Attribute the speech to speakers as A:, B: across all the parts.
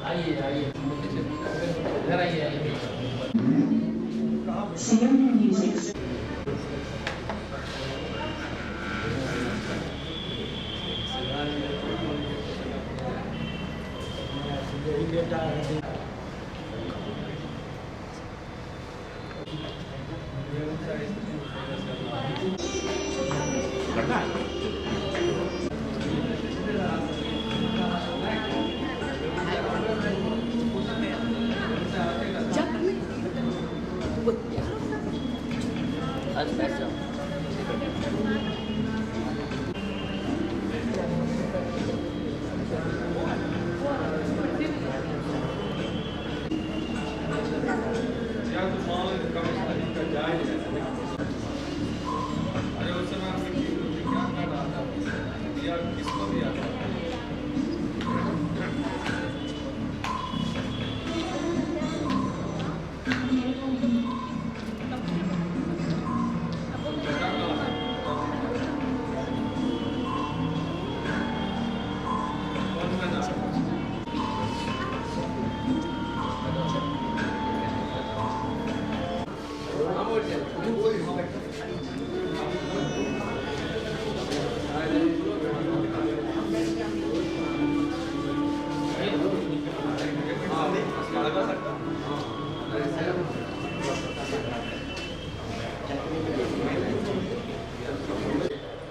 A: आइए आइए इधर आइए आइए।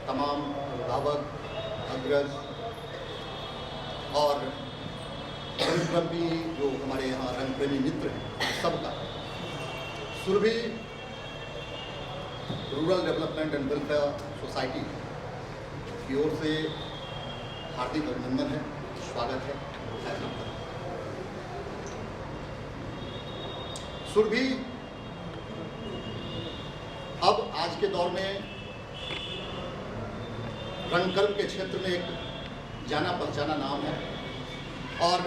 B: तमाम दावत अग्रज और रंगप्रेमी जो हमारे यहाँ रंगप्रेमी मित्र हैं सबका Surabhi rural development and welfare society की ओर से हार्दिक अभिनंदन है, स्वागत है। सुरभि अब आज के दौर में रंगकर्म के क्षेत्र में एक जाना पहचाना नाम है और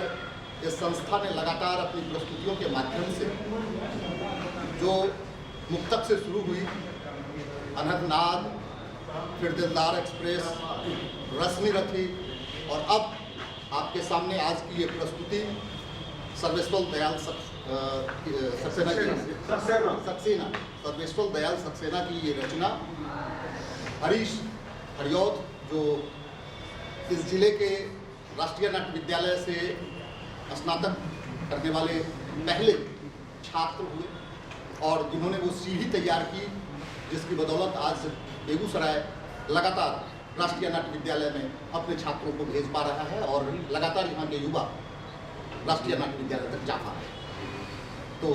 B: इस संस्था ने लगातार अपनी प्रस्तुतियों के माध्यम से जो मुक्तक से शुरू हुई, अनहदनाद, फिर दिलदार एक्सप्रेस, रश्मि रथी और अब आपके सामने आज की ये प्रस्तुति सर्वेश्वर दयाल सर्वेश्वर दयाल सक्सेना की ये रचना हरीश हरियौत जो इस जिले के राष्ट्रीय नाट्य विद्यालय से स्नातक करने वाले पहले छात्र हुए और जिन्होंने वो सीढ़ी तैयार की जिसकी बदौलत आज बेगूसराय लगातार राष्ट्रीय नाट्य विद्यालय में अपने छात्रों को भेज पा रहा है और लगातार यहाँ के युवा राष्ट्रीय नाट्य विद्यालय तक जा पा रहे हैं। तो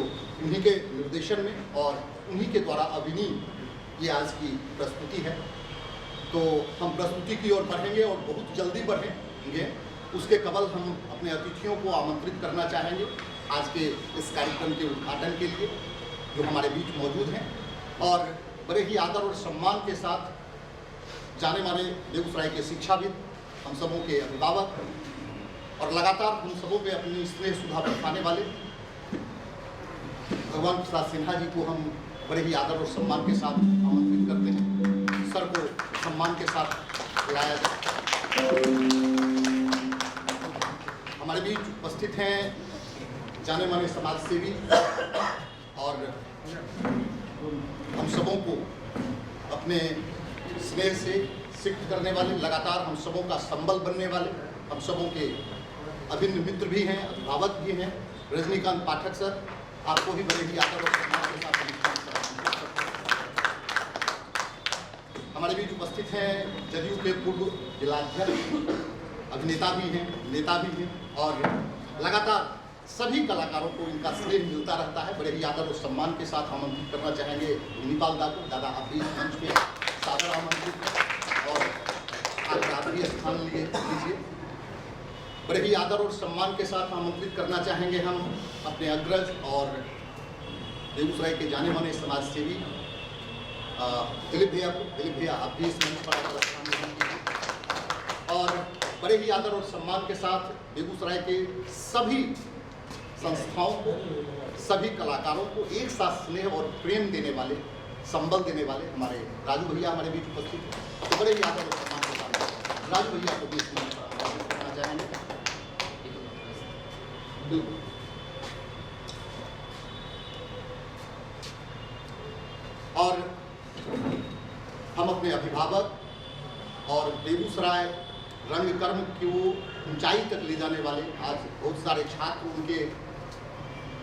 B: उन्हीं के निर्देशन में और उन्हीं के द्वारा अभिनीत ये आज की प्रस्तुति है। तो हम प्रस्तुति की ओर बढ़ेंगे और बहुत जल्दी बढ़ेंगे। उसके कबल हम अपने अतिथियों को आमंत्रित करना चाहेंगे आज के इस कार्यक्रम के उद्घाटन के लिए, जो हमारे बीच मौजूद हैं और बड़े ही आदर और सम्मान के साथ जाने माने बेगूसराय के शिक्षाविद, हम सबों के अभिभावक और लगातार हम सबों पे अपनी स्नेह सुधा बरसाने वाले भगवान प्रसाद सिन्हा जी को हम बड़े ही आदर और सम्मान के साथ आमंत्रित करते हैं। सर को सम्मान के साथ बुलाया जाए। हमारे बीच उपस्थित हैं जाने माने समाज सेवी और हम सबों को अपने स्नेह से सिक्त करने वाले, लगातार हम सबों का संबल बनने वाले, हम सबों के अभिन्न मित्र भी हैं, अभिभावक भी हैं। रजनीकांत पाठक सर, आपको भी बड़े ही आदर और सम्मान के साथ हमारे बीच उपस्थित हैं जदयू के पूर्व जिलाध्यक्ष, अभिनेता भी हैं, नेता भी हैं और लगातार सभी कलाकारों को इनका स्नेह मिलता रहता है। बड़े ही आदर और सम्मान के साथ आमंत्रित करना चाहेंगे धनीपाल दा को। दादा आप भी इस मंच पे सादर आमंत्रित और आज रात्रि स्थान लीजिए। बड़े ही आदर और सम्मान के साथ आमंत्रित करना चाहेंगे हम अपने अग्रज और बेगूसराय के जाने माने समाज सेवी दिलीप भैया को। दिलीप भैया आप भी इस मंच पर आकर स्थान ग्रहण कीजिए और बड़े ही आदर और सम्मान के साथ बेगूसराय के सभी संस्थाओं को, सभी कलाकारों को एक साथ स्नेह और प्रेम देने वाले, संबल देने वाले हमारे राजू भैया हमारे बीच उपस्थित हैं। तो बड़े ही आदर और सम्मान के साथ राजू भैया को भी इसमें करना चाहेंगे। बिल्कुल। और हम अपने अभिभावक और बेगूसराय रंगकर्म की वो ऊंचाई तक ले जाने वाले आज बहुत सारे छात्र उनके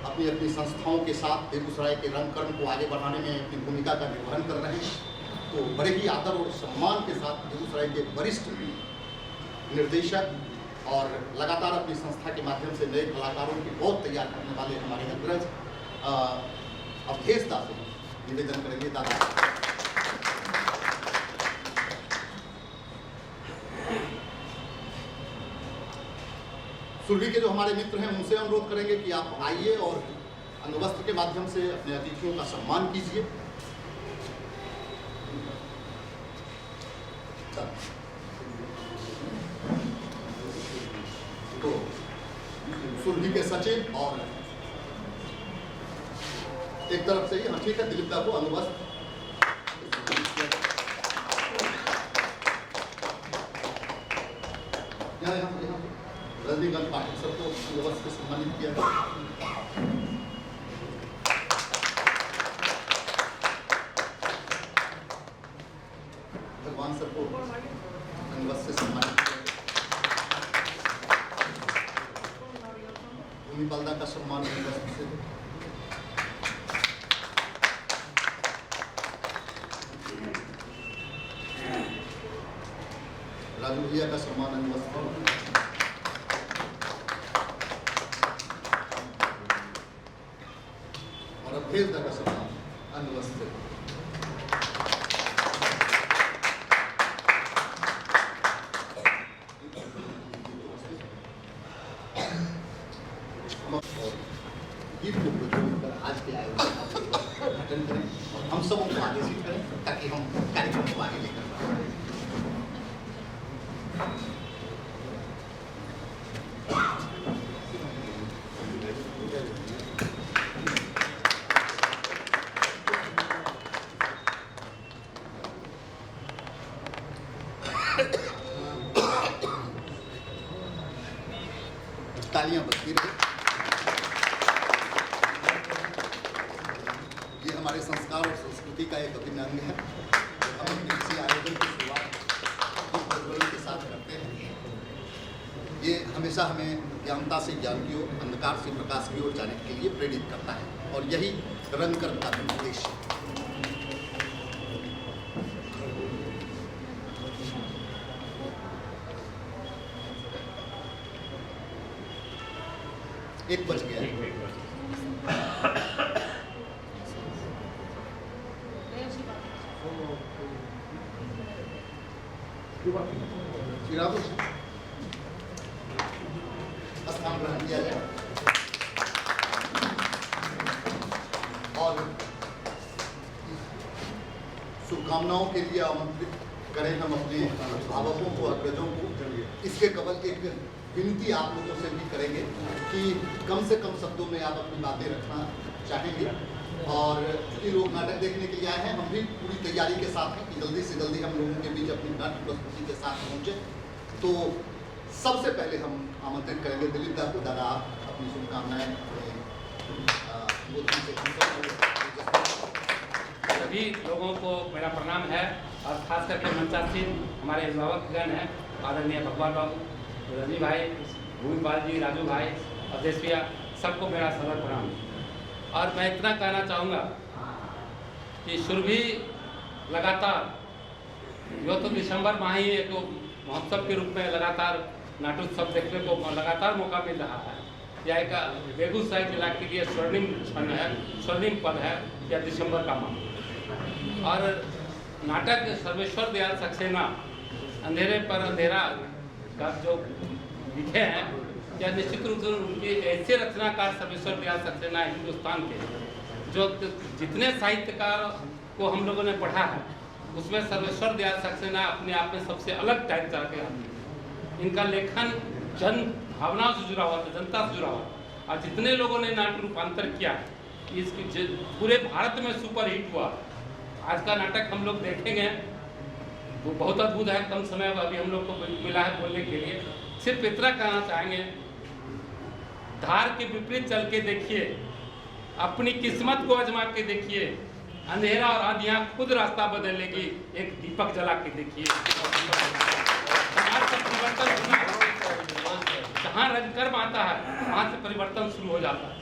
B: अपनी अपनी संस्थाओं के साथ बेगूसराय के रंगकर्म को आगे बढ़ाने में अपनी भूमिका का निर्वहन कर रहे हैं। तो बड़े ही आदर और सम्मान के साथ बेगूसराय के वरिष्ठ निर्देशक और लगातार अपनी संस्था के माध्यम से नए कलाकारों की पौध तैयार करने वाले हमारे अग्रज अवधेश दास निवेदन करेंगे। दादा सुरभि के जो हमारे मित्र हैं उनसे अनुरोध करेंगे कि आप आइए और अंगवस्त्र के माध्यम से अपने अतिथियों का सम्मान कीजिए। तो सुरभि के सचिव और एक तरफ से ही हाँ ठीक है दिलीप दा को अंगवस्त्र रजनीकांत पाटिल सबको अंगवस्त्र से सम्मानित किया गया। भगवान सबको अंगवस्त्र से सम्मानित किया। भूमि पालदा का सम्मान अंगवस्त्र से। राजू भैया का सम्मान अंगवस्त्र। अवधेश दा का सम्मान अंगवस्त्र। गीत को प्रज्वलित कर आज के आयोजन का उद्घाटन करें और हम सबों को आगे से करें ताकि हम कार्यक्रम को आगे लेकर बढ़ें। तालियां बजती रहे। ये हमारे संस्कार और संस्कृति का एक अभिन्न अंग है। हम अपने किसी आयोजन की शुरुआत प्रज्वलन के साथ करते हैं। ये हमेशा हमें ज्ञानता से ज्ञान की ओर, अंधकार से प्रकाश की ओर जाने के लिए प्रेरित करता है और यही रंगकर्म का उद्देश्य है। एक बज गया। स्थान ग्रहण किया जाए और शुभकामनाओं के लिए आमंत्रित करें हम अपने अभिभावकों को, अग्रजों को। इसके कबल एक विनती आप लोगों से भी करेंगे कि कम से कम शब्दों में आप अपनी बातें रखना चाहेंगे। और चूँकि लोग नाटक देखने के लिए आए हैं, हम भी पूरी तैयारी के साथ हैं कि जल्दी से जल्दी हम लोगों के बीच अपनी नाट्य प्रस्तुति के साथ पहुँचे। तो सबसे पहले हम आमंत्रित करेंगे दिलीप दा को। दादा आप अपनी शुभकामनाएं
A: सभी लोगों को मेरा प्रणाम है और खास करके मंचासीन हमारे अभिभावकगण हैं, आदरणीय भगवान बाबू, रजनी भाई, भूमिपाल जी, राजू भाई, अवधेश भैया, सबको मेरा सदर प्रणाम। और मैं इतना कहना चाहूँगा कि सुरभि लगातार यो तो दिसंबर माह ही एक महोत्सव के रूप में लगातार नाट्योत्सव देखने को लगातार मौका मिल रहा है। यह एक बेगूसराय जिला के लिए स्वर्णिम क्षण है, स्वर्णिम पद है यह दिसंबर का माह। और नाटक सर्वेश्वर दयाल सक्सेना अंधेरे पर अंधेरा का जो लिखे हैं, या निश्चित रूप से उनकी ऐसे रचनाकार सर्वेश्वर दयाल सक्सेना हिंदुस्तान के जो जितने साहित्यकार को हम लोगों ने पढ़ा है उसमें सर्वेश्वर दयाल सक्सेना अपने आप में सबसे अलग टाइप का के आदमी। इनका लेखन जन भावनाओं से जुड़ा हुआ था, जनता से जुड़ा हुआ। और जितने लोगों ने नाट्य रूपांतर किया इसकी पूरे भारत में सुपर हिट हुआ। आज का नाटक हम लोग देखेंगे वो बहुत अद्भुत है। कम समय अभी हम लोग को मिला है बोलने के लिए, सिर्फ इतना कहना चाहेंगे, धार के विपरीत चल के देखिए, अपनी किस्मत को आजमा के देखिए, अंधेरा और आंधियां खुद रास्ता बदलेगी, एक दीपक जला के देखिए। समाज का परिवर्तन जहाँ रंगकर्म आता है वहाँ से परिवर्तन शुरू हो जाता है।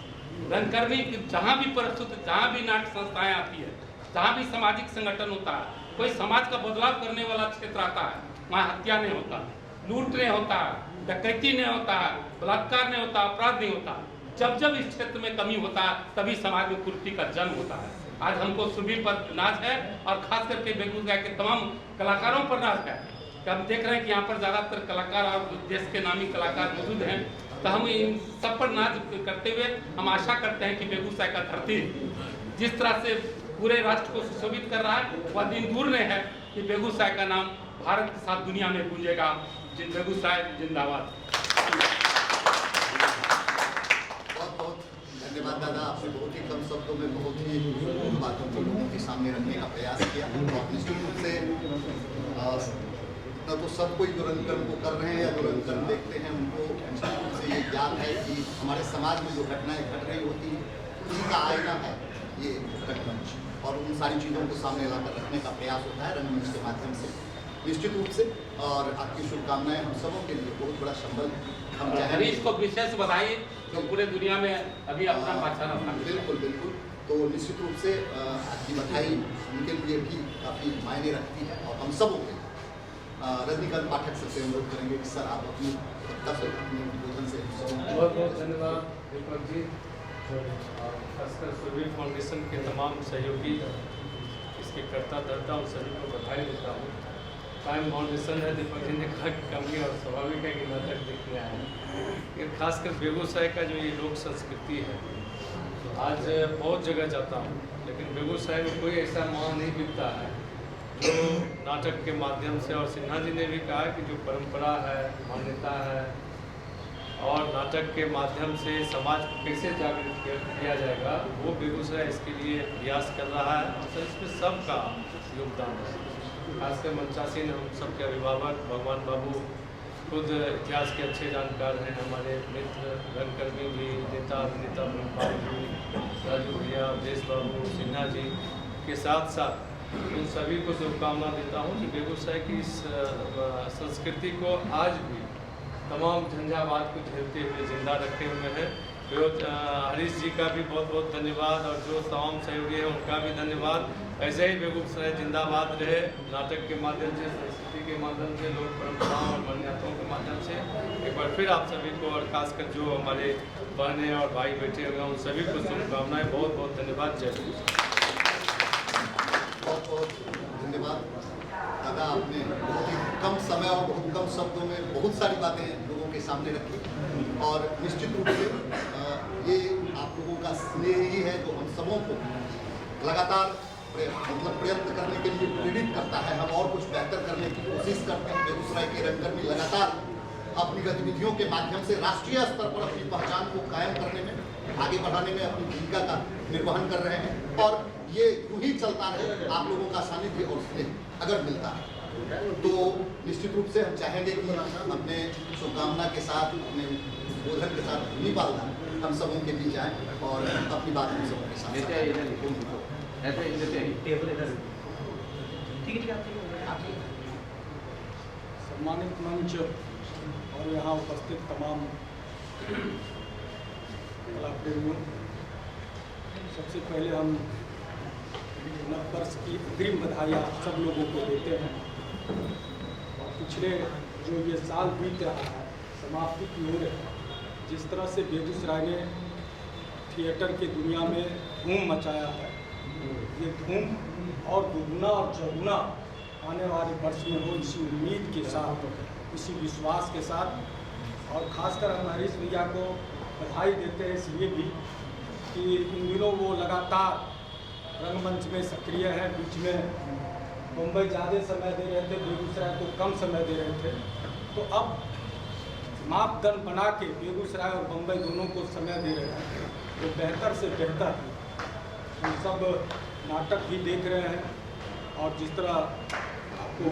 A: रंगकर्मी जहाँ भी प्रस्तुत, जहाँ भी नाट्य संस्थाएं आती है, जहाँ भी सामाजिक संगठन होता है, कोई समाज का बदलाव करने वाला क्षेत्र आता है, वहाँ हत्या नहीं होता, लूट नहीं होता, डकैती नहीं होता, बलात्कार नहीं होता, अपराध नहीं होता। जब जब इस क्षेत्र में कमी होता है तभी समाज में कुरीति का जन्म होता है। आज हमको सुरभि पर नाज है और खास करके बेगूसराय के तमाम कलाकारों पर नाज है कि हम देख रहे हैं कि यहाँ पर ज़्यादातर कलाकार और देश के नामी कलाकार मौजूद हैं। तो हम इन सब पर नाज करते हुए हम आशा करते हैं कि बेगूसराय का धरती जिस तरह से पूरे राष्ट्र को सुशोभित कर रहा है, वह दिन दूर नहीं है कि बेगूसराय का नाम भारत के साथ दुनिया में गूंजेगा। बेगूसराय जिंदाबाद।
B: बहुत बहुत धन्यवाद दादा, आपने बहुत ही कम शब्दों में बहुत ही बातों को लोगों के सामने रखने का प्रयास किया। और निश्चित रूप से न तो सब कोई जो रंगकर्म को कर रहे हैं या जो रंगकर्म देखते हैं उनको निश्चित रूप से ये ज्ञान है कि हमारे समाज में जो घटनाएं घट रही होती हैं उनका आईना है ये रंगमंच, और उन सारी चीज़ों को सामने लाकर रखने का प्रयास होता है रंगमंच के माध्यम से निश्चित रूप से। और आपकी शुभकामनाएं हम सबों के लिए बहुत बड़ा संबल हम चाहेंगे।
A: इसको विशेष बधाई जो पूरे दुनिया में अभी अपना पहचान अपना।
B: बिल्कुल बिल्कुल, तो निश्चित रूप से आपकी बधाई उनके लिए भी काफ़ी मायने रखती है और हम सबों के। रजनीकांत पाठक सर से अनुरोध करेंगे कि सर आप अपनी उद्बोधन से
C: बहुत बहुत धन्यवाद दीपक जी, और खासकर सुरभि फाउंडेशन के तमाम सहयोगी, इसके कर्ता धर्ता उन सभी को बधाई देता हूँ। कायम फाउंडेशन है, दीपक जी ने कहा कि कमी और स्वाभाविक है कि नाटक देखने आए हैं, लेकिन खासकर बेगूसराय का जो ये लोक संस्कृति है, आज बहुत जगह जाता हूँ लेकिन बेगूसराय में कोई ऐसा माह नहीं बिकता है जो नाटक के माध्यम से, और सिन्हा जी ने भी कहा कि जो परंपरा है, मान्यता है और नाटक के माध्यम से समाज को कैसे जागृत किया जाएगा, वो बेगूसराय इसके लिए प्रयास कर रहा है। और इसमें सबका योगदान है, खासकर मंचासीन हम सबके अभिभावक भगवान बाबू खुद इतिहास के अच्छे जानकार हैं, हमारे मित्र रंगकर्मी भी, नेता अभिनेता ब्रह्मपाल जी, राजू भैया, देश बाबू, सिन्हा जी के साथ साथ उन सभी को शुभकामना देता हूँ कि बेगूसराय की इस संस्कृति को आज भी तमाम झंझावात को झेलते हुए जिंदा रखे हुए हैं। हरीश जी का भी बहुत बहुत धन्यवाद और जो तमाम सहयोगी हैं उनका भी धन्यवाद। ऐसे ही बेगूसराय जिंदाबाद रहे, नाटक के माध्यम से, संस्कृति के माध्यम से, लोक परंपराओं और मान्यताओं के माध्यम से। एक बार फिर आप सभी को और खासकर जो हमारे बहनें और भाई बैठे हुए हैं उन सभी को शुभकामनाएं। बहुत बहुत धन्यवाद। जय बेगूसराय।
B: बहुत बहुत धन्यवाद दादा, आपने बहुत ही कम समय और बहुत कम शब्दों में बहुत सारी बातें लोगों के सामने रखी। और निश्चित रूप से ये आप लोगों का स्नेह ही है जो हम सबों को लगातार प्रयत्न करने के लिए प्रेरित करता है। हम और कुछ बेहतर करने की कोशिश करते हैं। बेगूसराय के रंगकर्मी लगातार अपनी गतिविधियों के माध्यम से राष्ट्रीय स्तर पर अपनी पहचान को कायम करने में, आगे बढ़ाने में अपनी भूमिका का निर्वहन कर रहे हैं। और ये यूँ ही चलता रहे, आप लोगों का सानिध्य और स्नेह अगर मिलता है तो निश्चित रूप से हम चाहेंगे कि अपने शुभकामना के साथ, अपने उद्बोधन के साथ भूमिपालना हम सबों के बीच आएँ और अपनी बात हम सबों के साथ।
D: सम्मानित मंच और यहाँ उपस्थित तमाम कलाप्रेमियों, सबसे पहले हम नववर्ष की अग्रिम बधाइयाँ सब लोगों को देते हैं। और पिछले जो ये साल बीत रहा है, समाप्ति की ओर है, जिस तरह से बेगूसराय ने थिएटर की दुनिया में धूम मचाया है, ये धूम और दुगुना और चौगुना आने वाले वर्ष में हो, इसी उम्मीद के साथ, इसी विश्वास के साथ। और ख़ासकर हम हरीश भैया को बधाई देते हैं इसलिए भी कि इन दिनों वो लगातार रंगमंच में सक्रिय है। बीच में मुंबई ज़्यादा समय दे रहे थे, बेगूसराय को कम समय दे रहे थे, तो अब मापदंड बना के बेगूसराय और बम्बई दोनों को समय दे रहे हैं, तो बेहतर से बेहतर हम सब नाटक भी देख रहे हैं। और जिस तरह आपको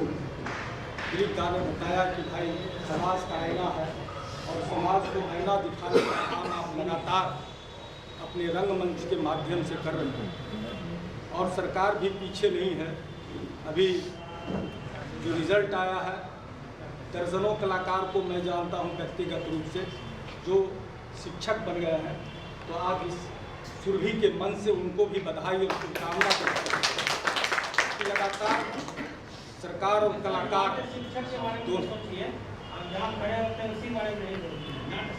D: दिलीप दा ने बताया कि भाई समाज का आईना है और समाज को आईना दिखाने का काम आप लगातार अपने रंगमंच के माध्यम से कर रहे हैं और सरकार भी पीछे नहीं है। अभी जो रिज़ल्ट आया है, दर्जनों कलाकार को मैं जानता हूं व्यक्तिगत रूप से जो शिक्षक बन गए हैं, तो आज इस सुरभि के मन से उनको भी बधाई और शुभकामना करते हैं कि लगातार सरकार और कलाकार
E: शिक्षक के बारे में सोचिए, हम जहाँ खड़े होते हैं उसी बारे में नहीं बोलते,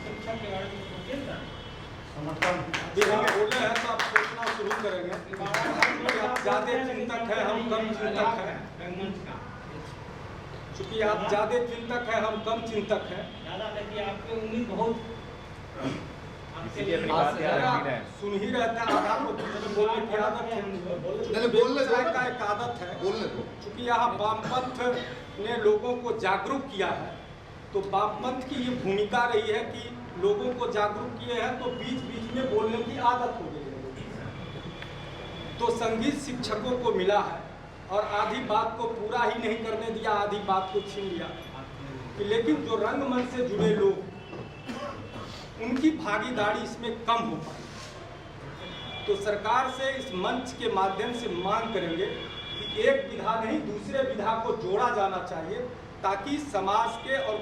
E: शिक्षक के बारे में सोचिए ना।
D: अभी हम बोले हैं तो आप सोचना शुरू करेंगे कि आप ज़्यादा चिंतक हैं, हम कम चिंतक हैं। चूँकि आप ज़्यादा चिंतक हैं, हम कम चिंतक हैं।
E: ज़्यादा देखिए आपकी उम्मीद बहुत
D: सुन ही रहते हैं, आधा को बोलने की आदत है,
B: बोलने
D: का एक आदत है।
B: बोलने दो।
D: चूँकि यहाँ वामपंथ ने लोगों को जागरूक किया है, तो वामपंथ की ये भूमिका रही है कि लोगों को जागरूक किए हैं तो बीच बीच में बोलने की आदत हो गई है। तो संगीत शिक्षकों को मिला है और आधी बात को पूरा ही नहीं करने दिया, आधी बात को छीन लिया कि लेकिन जो रंगमंच से जुड़े लोग, उनकी भागीदारी इसमें कम हो पाई। तो सरकार से इस मंच के माध्यम से मांग करेंगे कि एक विधा नहीं दूसरे विधा को जोड़ा जाना चाहिए, ताकि समाज के और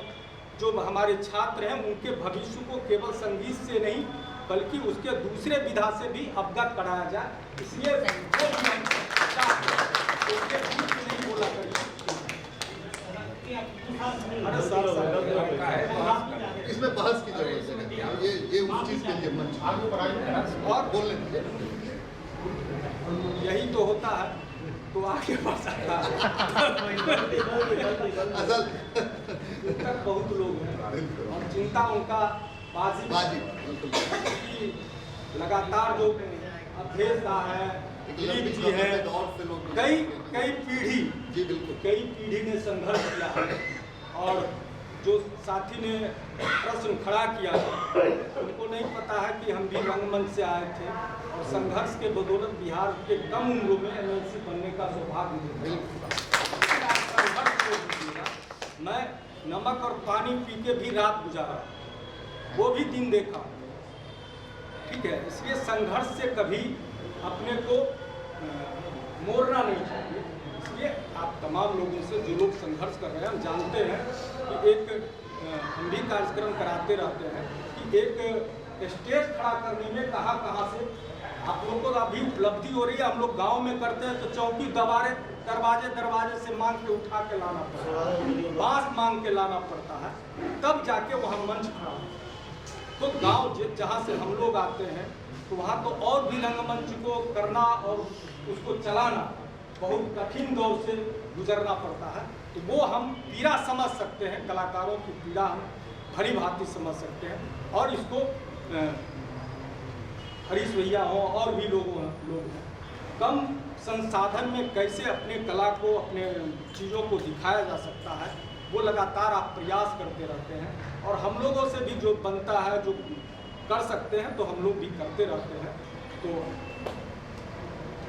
D: जो हमारे छात्र हैं उनके भविष्य को केवल संगीत से नहीं बल्कि उसके दूसरे विधा से भी अवगत कराया जाए। इसलिए नहीं बोला करिए।
B: इसमें बहस की जरूरत है, ये उस चीज के लिए मंच और बोलने दीजिए।
D: यही तो होता है, तो आगे बढ़ सकता है।
B: असल
D: चिंतक बहुत लोग हैं और चिंता उनका बाजी कि लगातार जो अभ्येसता है, दिलीप जी है, कई पीढ़ी ने संघर्ष किया है और जो साथी ने प्रश्न खड़ा किया है उनको नहीं पता है कि हम भी रंगमंच से आए थे और संघर्ष के बदौलत बिहार के कम उम्रों में MLC बनने का सौभाग्य मिला। मैं नमक और पानी पी के भी रात गुजारा, वो भी दिन देखा, ठीक है। इसलिए संघर्ष से कभी अपने को मोड़ना नहीं चाहिए। इसलिए आप तमाम लोगों से जो लोग संघर्ष कर रहे हैं, हम जानते हैं कि एक हम भी कार्यक्रम कराते रहते हैं कि एक स्टेज खड़ा करने में कहाँ से आप लोगों को अभी उपलब्धि हो रही है। हम लोग गांव में करते हैं तो चौकी दरवाजे से मांग के उठा के लाना पड़ता है, बांस मांग के लाना पड़ता है, तब जाके वहाँ मंच खड़ा हो। तो गांव जहाँ से हम लोग आते हैं तो वहाँ तो और भी रंगमंच को करना और उसको चलाना बहुत कठिन दौर से गुजरना पड़ता है। तो वो हम पीड़ा समझ सकते हैं, कलाकारों की पीड़ा हम भली भांति समझ सकते हैं। और इसको हरीश भैया हो और भी लोग हैं, कम संसाधन में कैसे अपने कला को, अपने चीज़ों को दिखाया जा सकता है, वो लगातार आप प्रयास करते रहते हैं। और हम लोगों से भी जो बनता है, जो कर सकते हैं, तो हम लोग भी करते रहते हैं। तो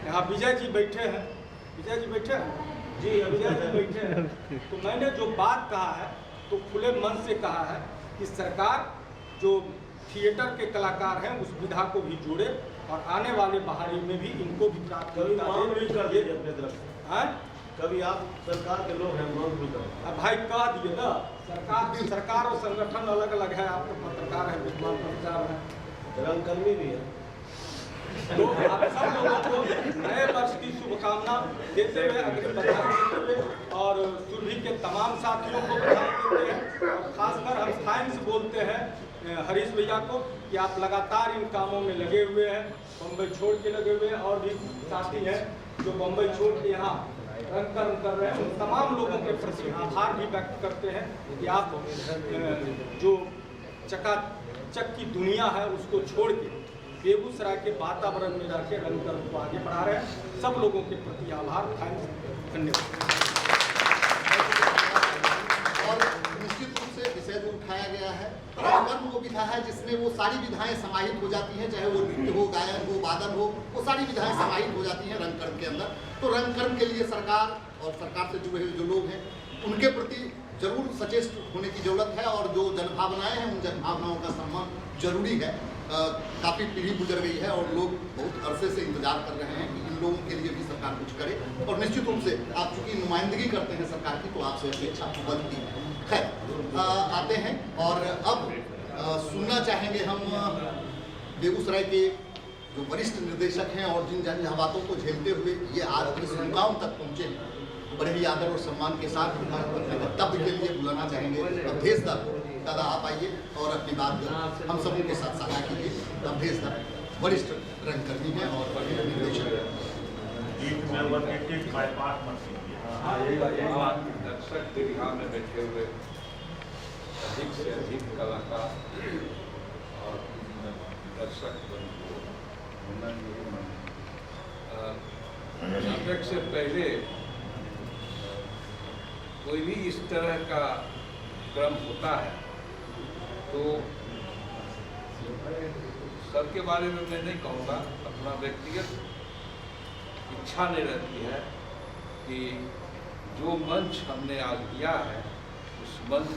D: यहाँ विजय जी बैठे हैं, विजय जी बैठे हैं जी, विजय जी बैठे हैं। तो मैंने जो बात कहा है तो खुले मन से कहा है कि सरकार जो थिएटर के कलाकार हैं उस विधा को भी जोड़े और आने वाले बहाली में भी इनको भी प्राथमिकता दे।
F: कभी आप सरकार के लोग हैं, मांग भी करें।
D: अब भाई कह दिए ना, सरकार और संगठन अलग अलग है। आप तो पत्रकार हैं, विद्वान पत्रकार हैं,
F: रंगकर्मी भी है।
D: तो आप सब लोगों को नए वर्ष की शुभकामना देते हुए, अग्रिम बधाई देते हुए और सुरभि के तमाम साथियों को बधाई देते हैं। और खासकर हम थैंक्स बोलते हैं हरीश भैया को कि आप लगातार इन कामों में लगे हुए हैं, बम्बई छोड़ के लगे हुए हैं। और भी साथी हैं जो बम्बई छोड़ के यहाँ रंगकर्म कर रहे हैं। उन तमाम लोगों के प्रति आभार भी व्यक्त करते हैं कि आप जो चकाचक की दुनिया है उसको छोड़ के बेगूसराय के वातावरण में रह के रंगकर्म को आगे बढ़ा रहे हैं। सब लोगों के प्रति आभार, थैंक्स, धन्यवाद।
B: और निश्चित रूप से विषय जो उठाया गया है, रंगकर्म वो विधा है जिसमें वो सारी विधाएं समाहित हो जाती हैं, चाहे वो नृत्य हो, गायन हो, वादन हो, वो सारी विधाएं समाहित हो जाती हैं रंगकर्म के अंदर। तो रंगकर्म के लिए सरकार और सरकार से जुड़े हुए जो लोग हैं उनके प्रति जरूर सचेत होने की जरूरत है, और जो जनभावनाएं हैं उन जनभावनाओं का सम्मान जरूरी है। काफ़ी पीढ़ी गुजर गई है और लोग बहुत अरसे से इंतजार कर रहे हैं कि इन लोगों के लिए भी सरकार कुछ करे, और निश्चित रूप से आप चूंकि नुमाइंदगी करते हैं सरकार की, तो आपसे अपेक्षा बनती है। खैर आते हैं और अब सुनना चाहेंगे हम बेगूसराय के जो वरिष्ठ निर्देशक हैं और जिन जहाबातों को झेलते हुए ये आज इस मुकाम तक पहुँचे हैं, बड़े ही आदर और सम्मान के साथ अपने वक्तव्य के लिए बुलाना चाहेंगे अवधेश दा। दादा आप आइए और अपनी बात हम सबों के साथ साझा कीजिए। अवधेश दा वरिष्ठ रंगकर्मी हैं और निर्देशक हैं।
G: दर्शक दीर्घा में बैठे हुए अधिक से अधिक कलाकार और दर्शक नाटक से पहले कोई भी इस तरह का क्रम होता है तो सबके बारे में मैं नहीं कहूँगा, अपना व्यक्तिगत इच्छा नहीं रहती है कि जो मंच हमने आज किया है उस मंच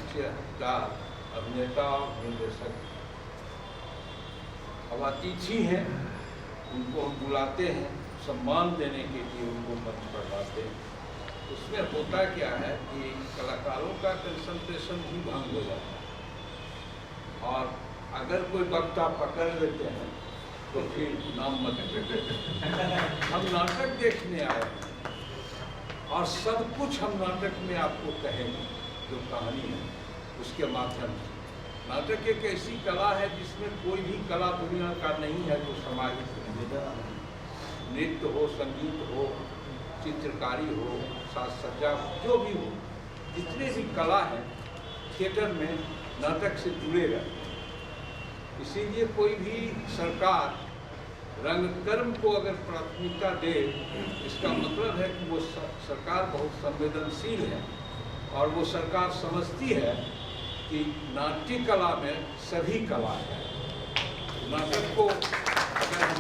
G: का अभिनेता और निर्देशक अब अतिथि हैं, उनको हम बुलाते हैं सम्मान देने के लिए, उनको मंच पर लाते हैं। उसमें होता क्या है कि कलाकारों का कंसंट्रेशन भी भंग हो जाता है, और अगर कोई वक्ता पकड़ लेते हैं तो फिर नाम मत हम नाटक देखने आए हैं और सब कुछ हम नाटक में आपको कहेंगे, जो कहानी है उसके माध्यम से। नाटक एक ऐसी कला है जिसमें कोई भी कला दुनिया का नहीं है जो समाहित नहीं, नृत्य हो, संगीत हो, चित्रकारी हो, साज सज्जा हो, जो भी हो, जितने भी कला हैं थिएटर में नाटक से जुड़े रहते हैं। इसीलिए कोई भी सरकार रंगकर्म को अगर प्राथमिकता दे, इसका मतलब है कि वो सरकार बहुत संवेदनशील है और वो सरकार समझती है कि नाट्य कला में सभी कला है। नाटक को अगर हम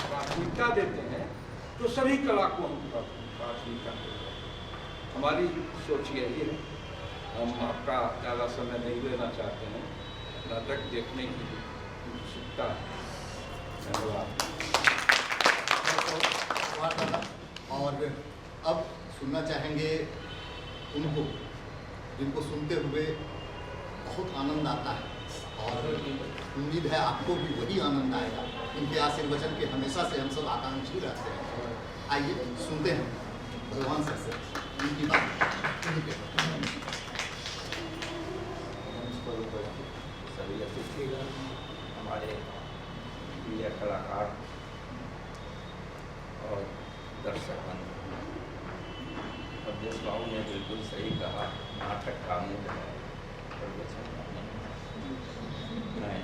G: प्राथमिकता देते हैं तो सभी कला को हम प्राथमिकता देते हैं। हमारी सोच यही है। हम आपका ज़्यादा समय नहीं लेना चाहते हैं, नाटक देखने की उत्सुकता है। धन्यवाद।
B: और अब सुनना चाहेंगे उनको जिनको सुनते हुए बहुत आनंद आता है, और उम्मीद है आपको भी वही आनंद आएगा। इनके आशीर्वचन के हमेशा से हम सब आकांक्षी रहते हैं। आइए सुनते हैं भगवान सर से उनकी बात।
G: सभी अतिथिगण, हमारे प्रिय कलाकार और दर्शक बंधु, अवधेश बाबू ने बिल्कुल सही कहा, नाटक का मूल है प्रवचन का नहीं। मैं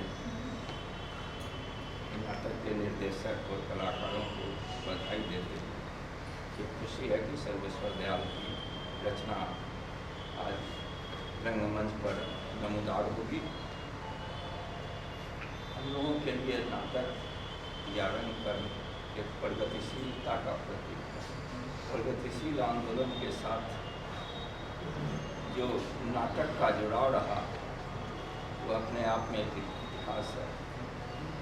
G: नाटक के निर्देशक और कलाकारों को बधाई देते हैं। ये खुशी है कि सर्वेश्वर दयाल की रचना आज रंगमंच पर नमूदार होगी। हम लोगों के लिए नाटक या रंगकर्म एक प्रगतिशीलता का प्रतीक है। प्रगतिशील आंदोलन के साथ जो नाटक का जुड़ाव रहा वो अपने आप में एक इतिहास है,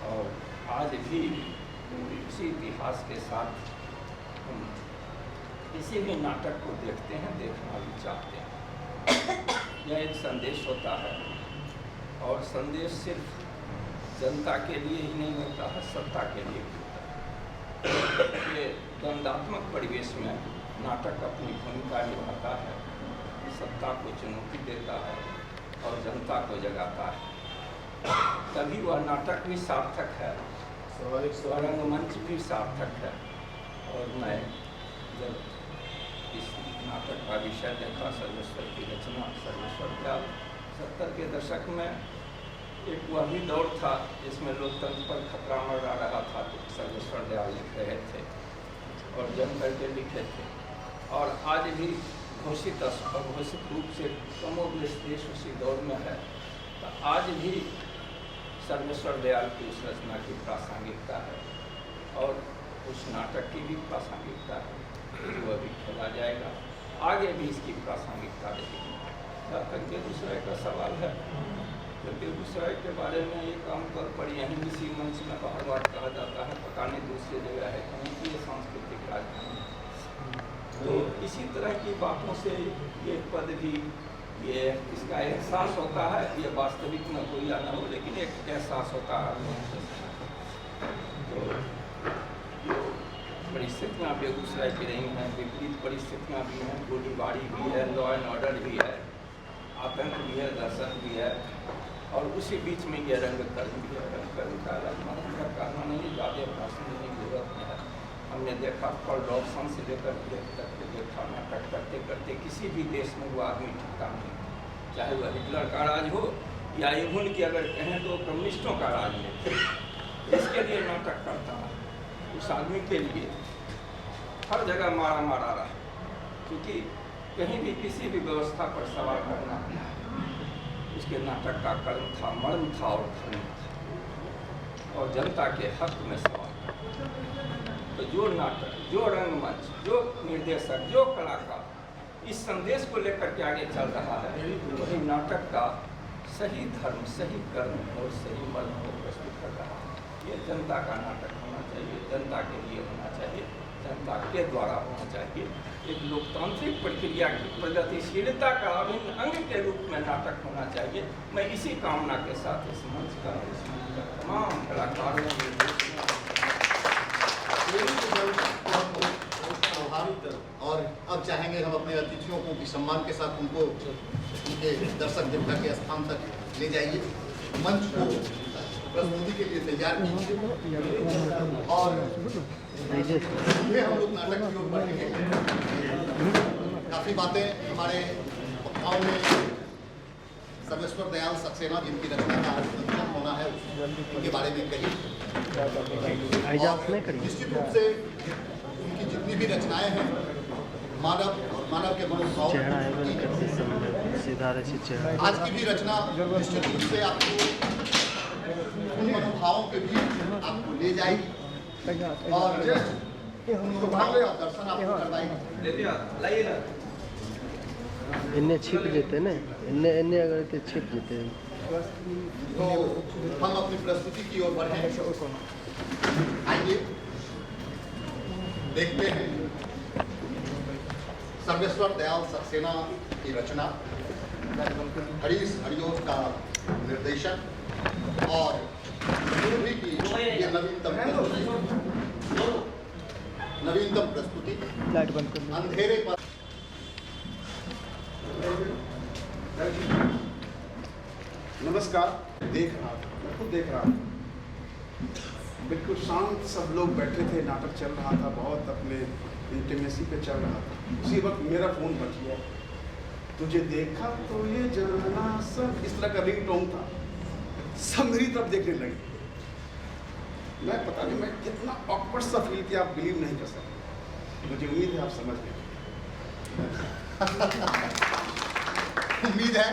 G: और आज भी इसी इतिहास के साथ हम किसी भी नाटक को देखते हैं, देखना भी चाहते हैं। यह एक संदेश होता है, और संदेश सिर्फ जनता के लिए ही नहीं होता है, सत्ता के लिए भी होता है। ये द्वंदात्मक परिवेश में नाटक अपनी भूमिका निभाता है, सत्ता को चुनौती देता है और जनता को जगाता है। तभी वह नाटक भी सार्थक है, रंगमंच भी सार्थक है। और मैं जब इस नाटक का विषय देखा, सर्वेश्वर की रचना, सर्वेश्वर दयाल, 70 के दशक में एक वह भी दौर था जिसमें लोकतंत्र पर खतरा मंडरा रहा था, तो सर्वेश्वर दयाल लिख रहे थे और जम करके लिखे थे। और आज भी अघोषित रूप से कमोबेश देश उसी दौर में है, तो आज भी सर्वेश्वर दयाल की उस रचना की प्रासंगिकता है और उस नाटक की भी प्रासंगिकता है जो अभी खेला जाएगा, आगे भी इसकी प्रासंगिकता रहेगी। जहाँ तक बेगूसराय का सवाल है, तो बेगूसराय के बारे में एक आमतौर पर यहीं इसी मंच में बार बार कहा जाता है, पता नहीं दूसरी जगह है कहीं की ये सांस्कृतिक राजधानी। तो इसी तरह की बातों से ये पद भी ये इसका एहसास होता है, ये वास्तविक में कोई ना हो लेकिन एक एहसास होता है। तो जो परिस्थितियाँ बेगूसराय की रही हैं, विपरीत परिस्थितियाँ भी हैं, गोलीबारी भी है, लॉ एंड ऑर्डर भी है, आतंक भी है, दहशत भी है, और उसी बीच में ये रंगकर्म भी है। रंगकर्म का कहना नहीं, ज़्यादा भाषण देने की जरूरत नहीं है। हमने देखा पॉल रॉबसन से लेकर तक देखा, नाटक करते करते किसी भी देश में वो आदमी टिकता नहीं, चाहे वह हिटलर का राज हो या इवन की अगर कहें तो कम्युनिस्टों का राज हो, इसके लिए नाटक करता है। उस आदमी के लिए हर जगह मारा रहा, क्योंकि कहीं भी किसी भी व्यवस्था पर सवाल करना उसके नाटक का कर्म था, मर्म था और धर्म था, और जनता के हक में सवाल। तो जो नाटक, जो रंगमंच, जो निर्देशक, जो कलाकार इस संदेश को लेकर के आगे चल रहा है, वही नाटक का सही धर्म, सही कर्म और सही मर्म को प्रस्तुत कर रहा है। ये जनता का नाटक होना चाहिए, जनता के लिए होना चाहिए, जनता के द्वारा होना चाहिए। एक लोकतांत्रिक प्रक्रिया की प्रगतिशीलता का अभिन्न अंग के रूप में नाटक होना चाहिए। मैं इसी कामना के साथ इस मंच का तमाम कलाकारों
B: और अब चाहेंगे हम अपने अतिथियों को भी सम्मान के साथ उनको उनके दर्शक देवता के स्थान तक ले जाइए, मंच को प्रस्तुति के लिए तैयार कीजिए और हम लोग नाटक की ओर बढ़ेंगे। काफ़ी बातें हमारे वक्ताओं में सर्वेश्वर दयाल सक्सेना जिनकी रचना का आज होना है उनके बारे में कही। निश्चित रूप से उनकी जितनी भी रचनाएं हैं मानव और मानव के मनोभाव, आज की भी रचना निश्चित रूप से आपको उन मनोभावों के भी आपको ले जाएगी और उन मनोभावों का दर्शन आपको करवाएगी।
H: इन्हें छिप जेते ना, इन्हें अगर ते छिप जेते
B: तो हम अपनी प्रस्तुति की ओर बढ़े। आइए देखते हैं सर्वेश्वर दयाल सक्सेना की रचना, हरीश हरिओत का निर्देशन और मूर्ति की ये नवीनतम प्रस्तुति अंधेरे पर।
I: नमस्कार। देख रहा था, मैं खुद देख रहा था, बिल्कुल शांत सब लोग बैठे थे, नाटक चल रहा था, बहुत अपने इंटीमेसी पे चल रहा था। उसी वक्त मेरा फोन बज गया, तुझे देखा तो ये जाना सब, इस तरह का रिंग टोन था। सब मेरी तरफ देखने लगे। मैं पता नहीं मैं कितना ऑकवर्ड सा फील किया, आप बिलीव नहीं कर सकते। मुझे उम्मीद है आप समझ गए।
B: उम्मीद है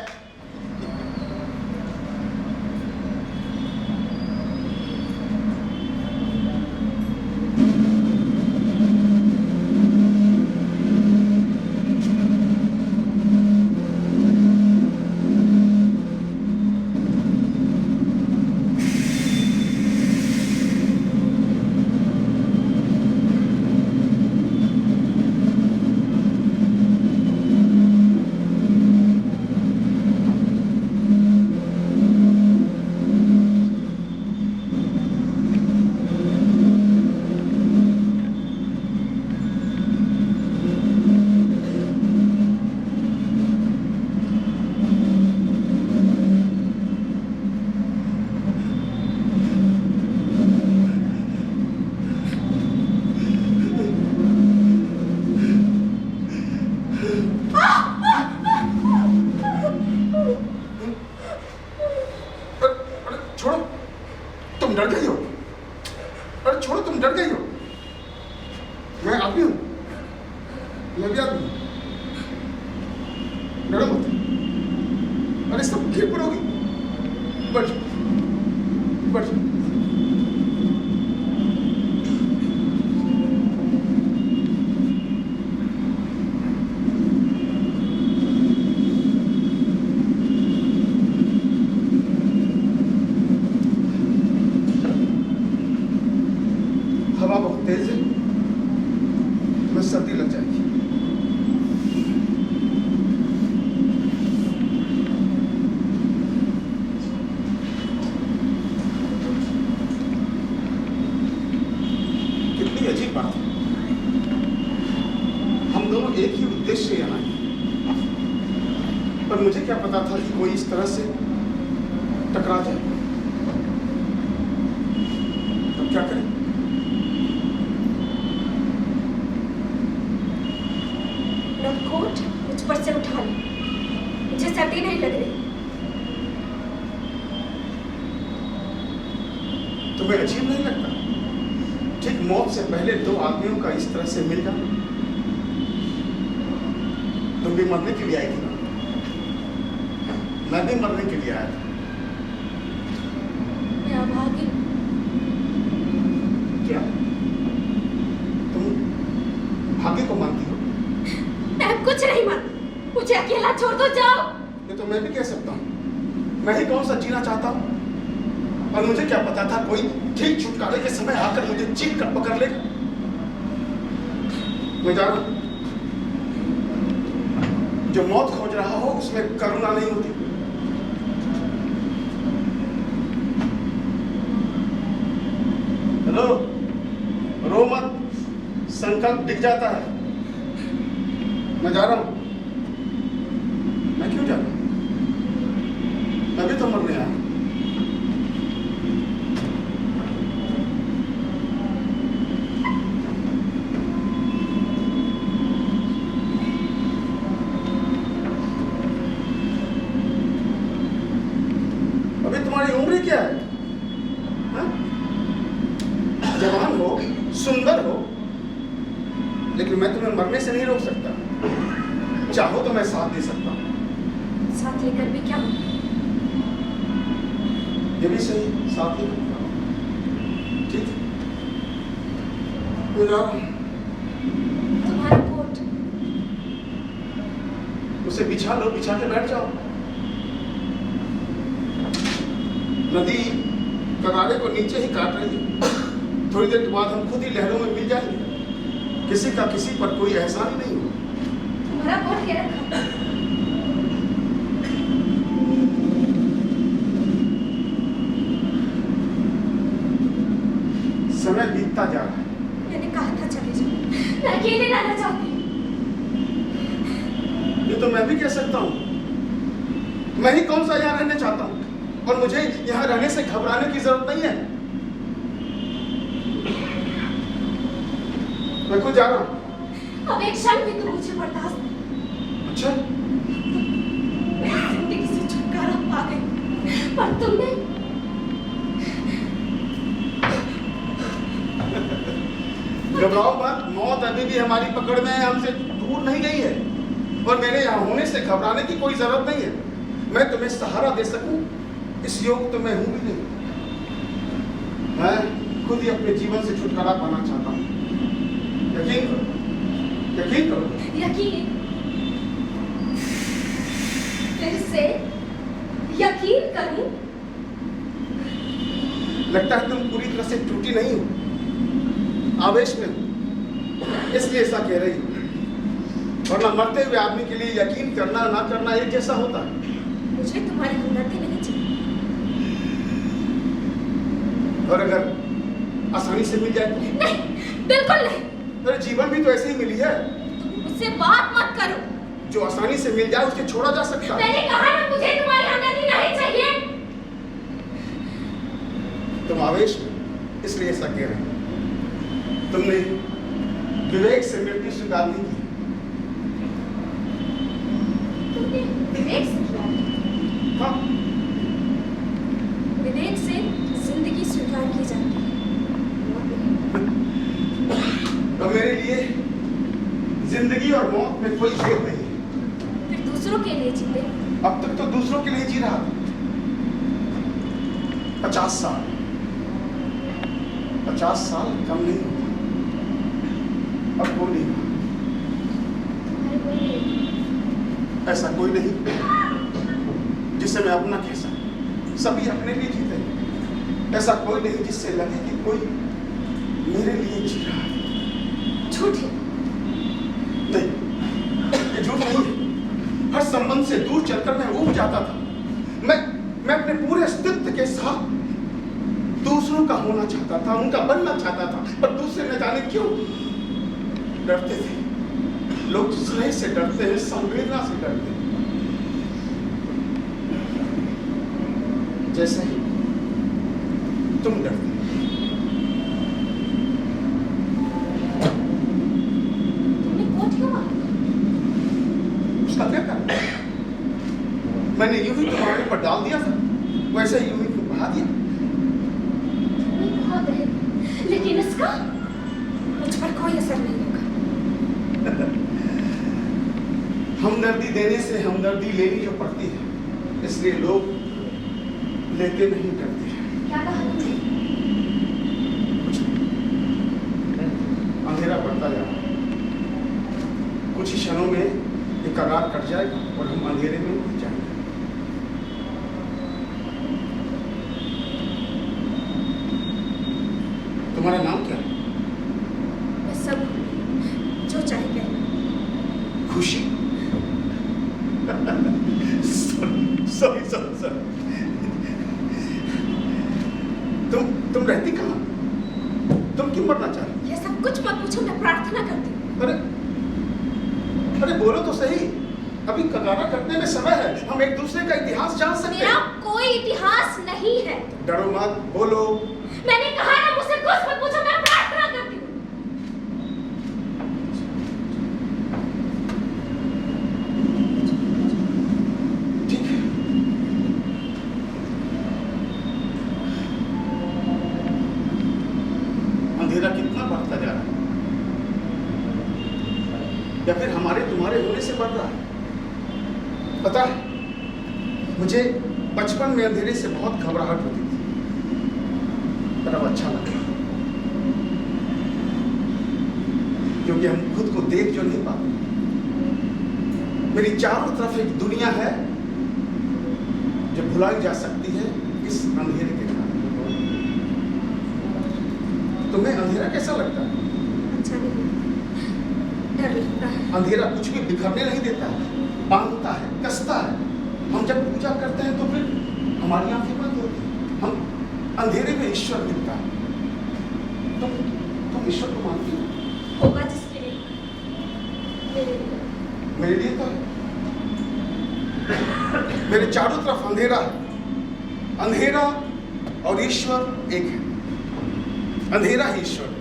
I: बहुत तेज है, तुम्हें सर्दी लग जाएगी। कितनी अजीब बात है, हम दोनों एक ही उद्देश्य से यहाँ आए, पर मुझे क्या पता था कि कोई इस तरह से टकरा जाए। अब क्या करें?
J: कोट मुझ पर से उठा लो, मुझे सर्दी नहीं लग रही।
I: तुम्हें अजीब नहीं लगता ठीक मौत से पहले दो आदमियों का इस तरह से मिल जाना? तुम भी मरने के लिए आई थी ना, मैं भी मरने के लिए आया था।
J: मैं अभागी।
I: क्या तुम भाग्य को मानती हो?
J: मैं कुछ नहीं मानती, मुझे अकेला छोड़ दो, जाओ।
I: ये तो मैं भी कह सकता हूँ, मैं ही कौन सा जीना चाहता हूँ, और मुझे क्या पता था कोई ठीक छुटकारे के समय आकर मुझे चीख कर पकड़ लेगा। मैं जा रहा हूं, जो मौत खोज रहा हो उसमें करुणा नहीं होती। हेलो, रो मत, संकल्प दिख जाता है। मैं जा रहा हूं। मैं क्यों जा रहा हूं? मैं भी तो मरने आया। अभी तुम्हारी उम्र क्या है? हाँ? जवान हो, सुंदर हो, लेकिन मैं तुम्हें मरने से नहीं रोक सकता। चाहो तो मैं साथ दे सकता हूँ।
J: साथ लेकर भी क्या होगा?
I: ये भी सही, साथ लेकर ठीक है।
J: तुम्हारा कोट
I: उसे बिछा लो, बिछा के बैठ जाओ। नदी किनारे को नीचे ही काट रही है, थोड़ी देर के बाद हम खुद ही लहरों में मिल जाएंगे। किसी का किसी पर कोई एहसान ही नहीं हो।
J: तुम्हारा कोट क्या रखा?
I: समय बीतता जा रहा है।
J: मैंने कहा था चले जाओ, मैं अकेले रहना चाहती हूँ।
I: ये तो मैं भी कह सकता हूँ, मैं ही कौन सा यहाँ रहना चाहता हूँ, और मुझे यहाँ रहने से घबराने की जरूरत नहीं है। मैं खुद जा रहा हूँ।
J: अब एक क्षण भी तुम मुझे बर्दाश्त नहीं।
I: अच्छा,
J: मैं जिंदगी से छुटकारा पा गई, पर तुमने
I: घबराओ मत, मौत अभी भी हमारी पकड़ में है, हमसे दूर नहीं गई है, और मेरे यहाँ होने से घबराने की कोई जरूरत नहीं है। मैं तुम्हें सहारा दे सकूं, इस योग तो मैं हूं भी नहीं। मैं खुद ही अपने जीवन से छुटकारा पाना चाहता हूँ। यकीन करो, यकीन करो।
J: यकीन? फिर से यकीन करूं?
I: लगता है तुम पूरी तरह से टूटी नहीं हो, आवेश में हो, इसलिए ऐसा कह रही हो। वरना मरते हुए आदमी के लिए यकीन करना ना करना एक जैसा होता है।
J: मुझे तुम्हारी हमदर्दी नहीं चाहिए।
I: और अगर आसानी से मिल जाए तो?
J: नहीं, बिल्कुल नहीं।
I: अरे जीवन भी तो ऐसे ही मिली है।
J: तुम मुझसे बात मत करो।
I: जो आसानी से मिल जाए उसके छोड़ा जा सकता है।
J: मैंने कहा ना, मुझे तुम्हारी हमदर्दी नहीं चाहिए।
I: तुम आवेश में, इसलिए ऐसा कह रहे हो। तुमने विवेक से मृत्यु स्वीकार नहीं की।
J: तुमने विवेक से किया?
I: हाँ।
J: विवेक से जिंदगी स्वीकार की जाती है।
I: तो मेरे लिए जिंदगी और मौत में कोई भेद नहीं है।
J: फिर दूसरों के लिए जीते?
I: अब तक तो दूसरों के लिए जी रहा था। 50 साल, 50 साल कम नहीं होता। अब कोई नहीं, ऐसा कोई नहीं जिसे मैं अपना कह सकूं। सभी अपने लिए जीते हैं। ऐसा कोई नहीं जिससे लगे कि कोई मेरे लिए जी रहा है।
J: झूठ है।
I: नहीं, ये झूठ नहीं है। हर संबंध से दूर चलकर मैं ऊब जाता था। मैं अपने पूरे अस्तित्व के साथ दूसरों का होना चाहता था, उनका बनना चाहता था, पर दूसरे न जाने क्यों डरते थे। लोग स्नेह से डरते हैं, संवेदना से डरते हैं। जैसे ही तुम डरते हो।
J: तुमने कोट क्यों मारा?
I: उसका क्या करना? मैंने यूं ही तुम्हारे ऊपर डाल दिया था, वैसे यूं ही तुम बढ़ा दिया।
J: बहुत है, लेकिन इसका मुझ पर कोई असर नहीं होगा।
I: हमदर्दी देने से हमदर्दी लेनी जो पड़ती है, इसलिए लोग लेते नहीं, डरते हैं।
J: क्या कहा तुमने?
I: अंधेरा बढ़ता जा रहा है। कुछ ही क्षणों में ये कगार कट जाएगा और हम अंधेरे में घुस जाएंगे। तुम्हारा नाम क्या है?
J: मैं सब जो चाहे कह।
I: खुशी? सॉरी। तुम रहती कहाँ? तुम क्यों मरना चाह रही?
J: ये सब कुछ मत पूछो, मैं प्रार्थना करती हूँ।
I: अरे बोलो तो सही। अभी कगारा कटने में समय है, हम एक दूसरे का इतिहास जान सकते हैं।
J: मेरा कोई इतिहास नहीं है।
I: डरो मत, बोलो।
J: मैंने कहा ना, मुझसे कुछ मत पूछो, मैं प्रार्थना करती हूँ।
I: ठीक है। अंधेरा कितना बढ़ता जा रहा है, या फिर हमारे तुम्हारे होने से बढ़ रहा है? पता है, मुझे बचपन में अंधेरे से बहुत घबराहट होती थी, पर अब अच्छा लगता है, क्योंकि हम खुद को देख जो नहीं पाते। मेरी चारों तरफ एक दुनिया है जो भुलाई जा सकती है इस अंधेरे के कारण। तुम्हें अंधेरा कैसा लगता है?
J: अच्छा नहीं, डर लगता है।
I: अंधेरा कुछ भी बिखरने नहीं देता है, बांधता है, कसता है। हम जब पूजा करते हैं तो फिर हमारी आंखें बंद होती हैं, हम अंधेरे में ईश्वर मिलता है। तुम ईश्वर को मानती हो?
J: होगा जिसके लिए,
I: मेरे लिए तो है। मेरे चारों तरफ अंधेरा है, अंधेरा और ईश्वर एक है। अंधेरा ही ईश्वर है,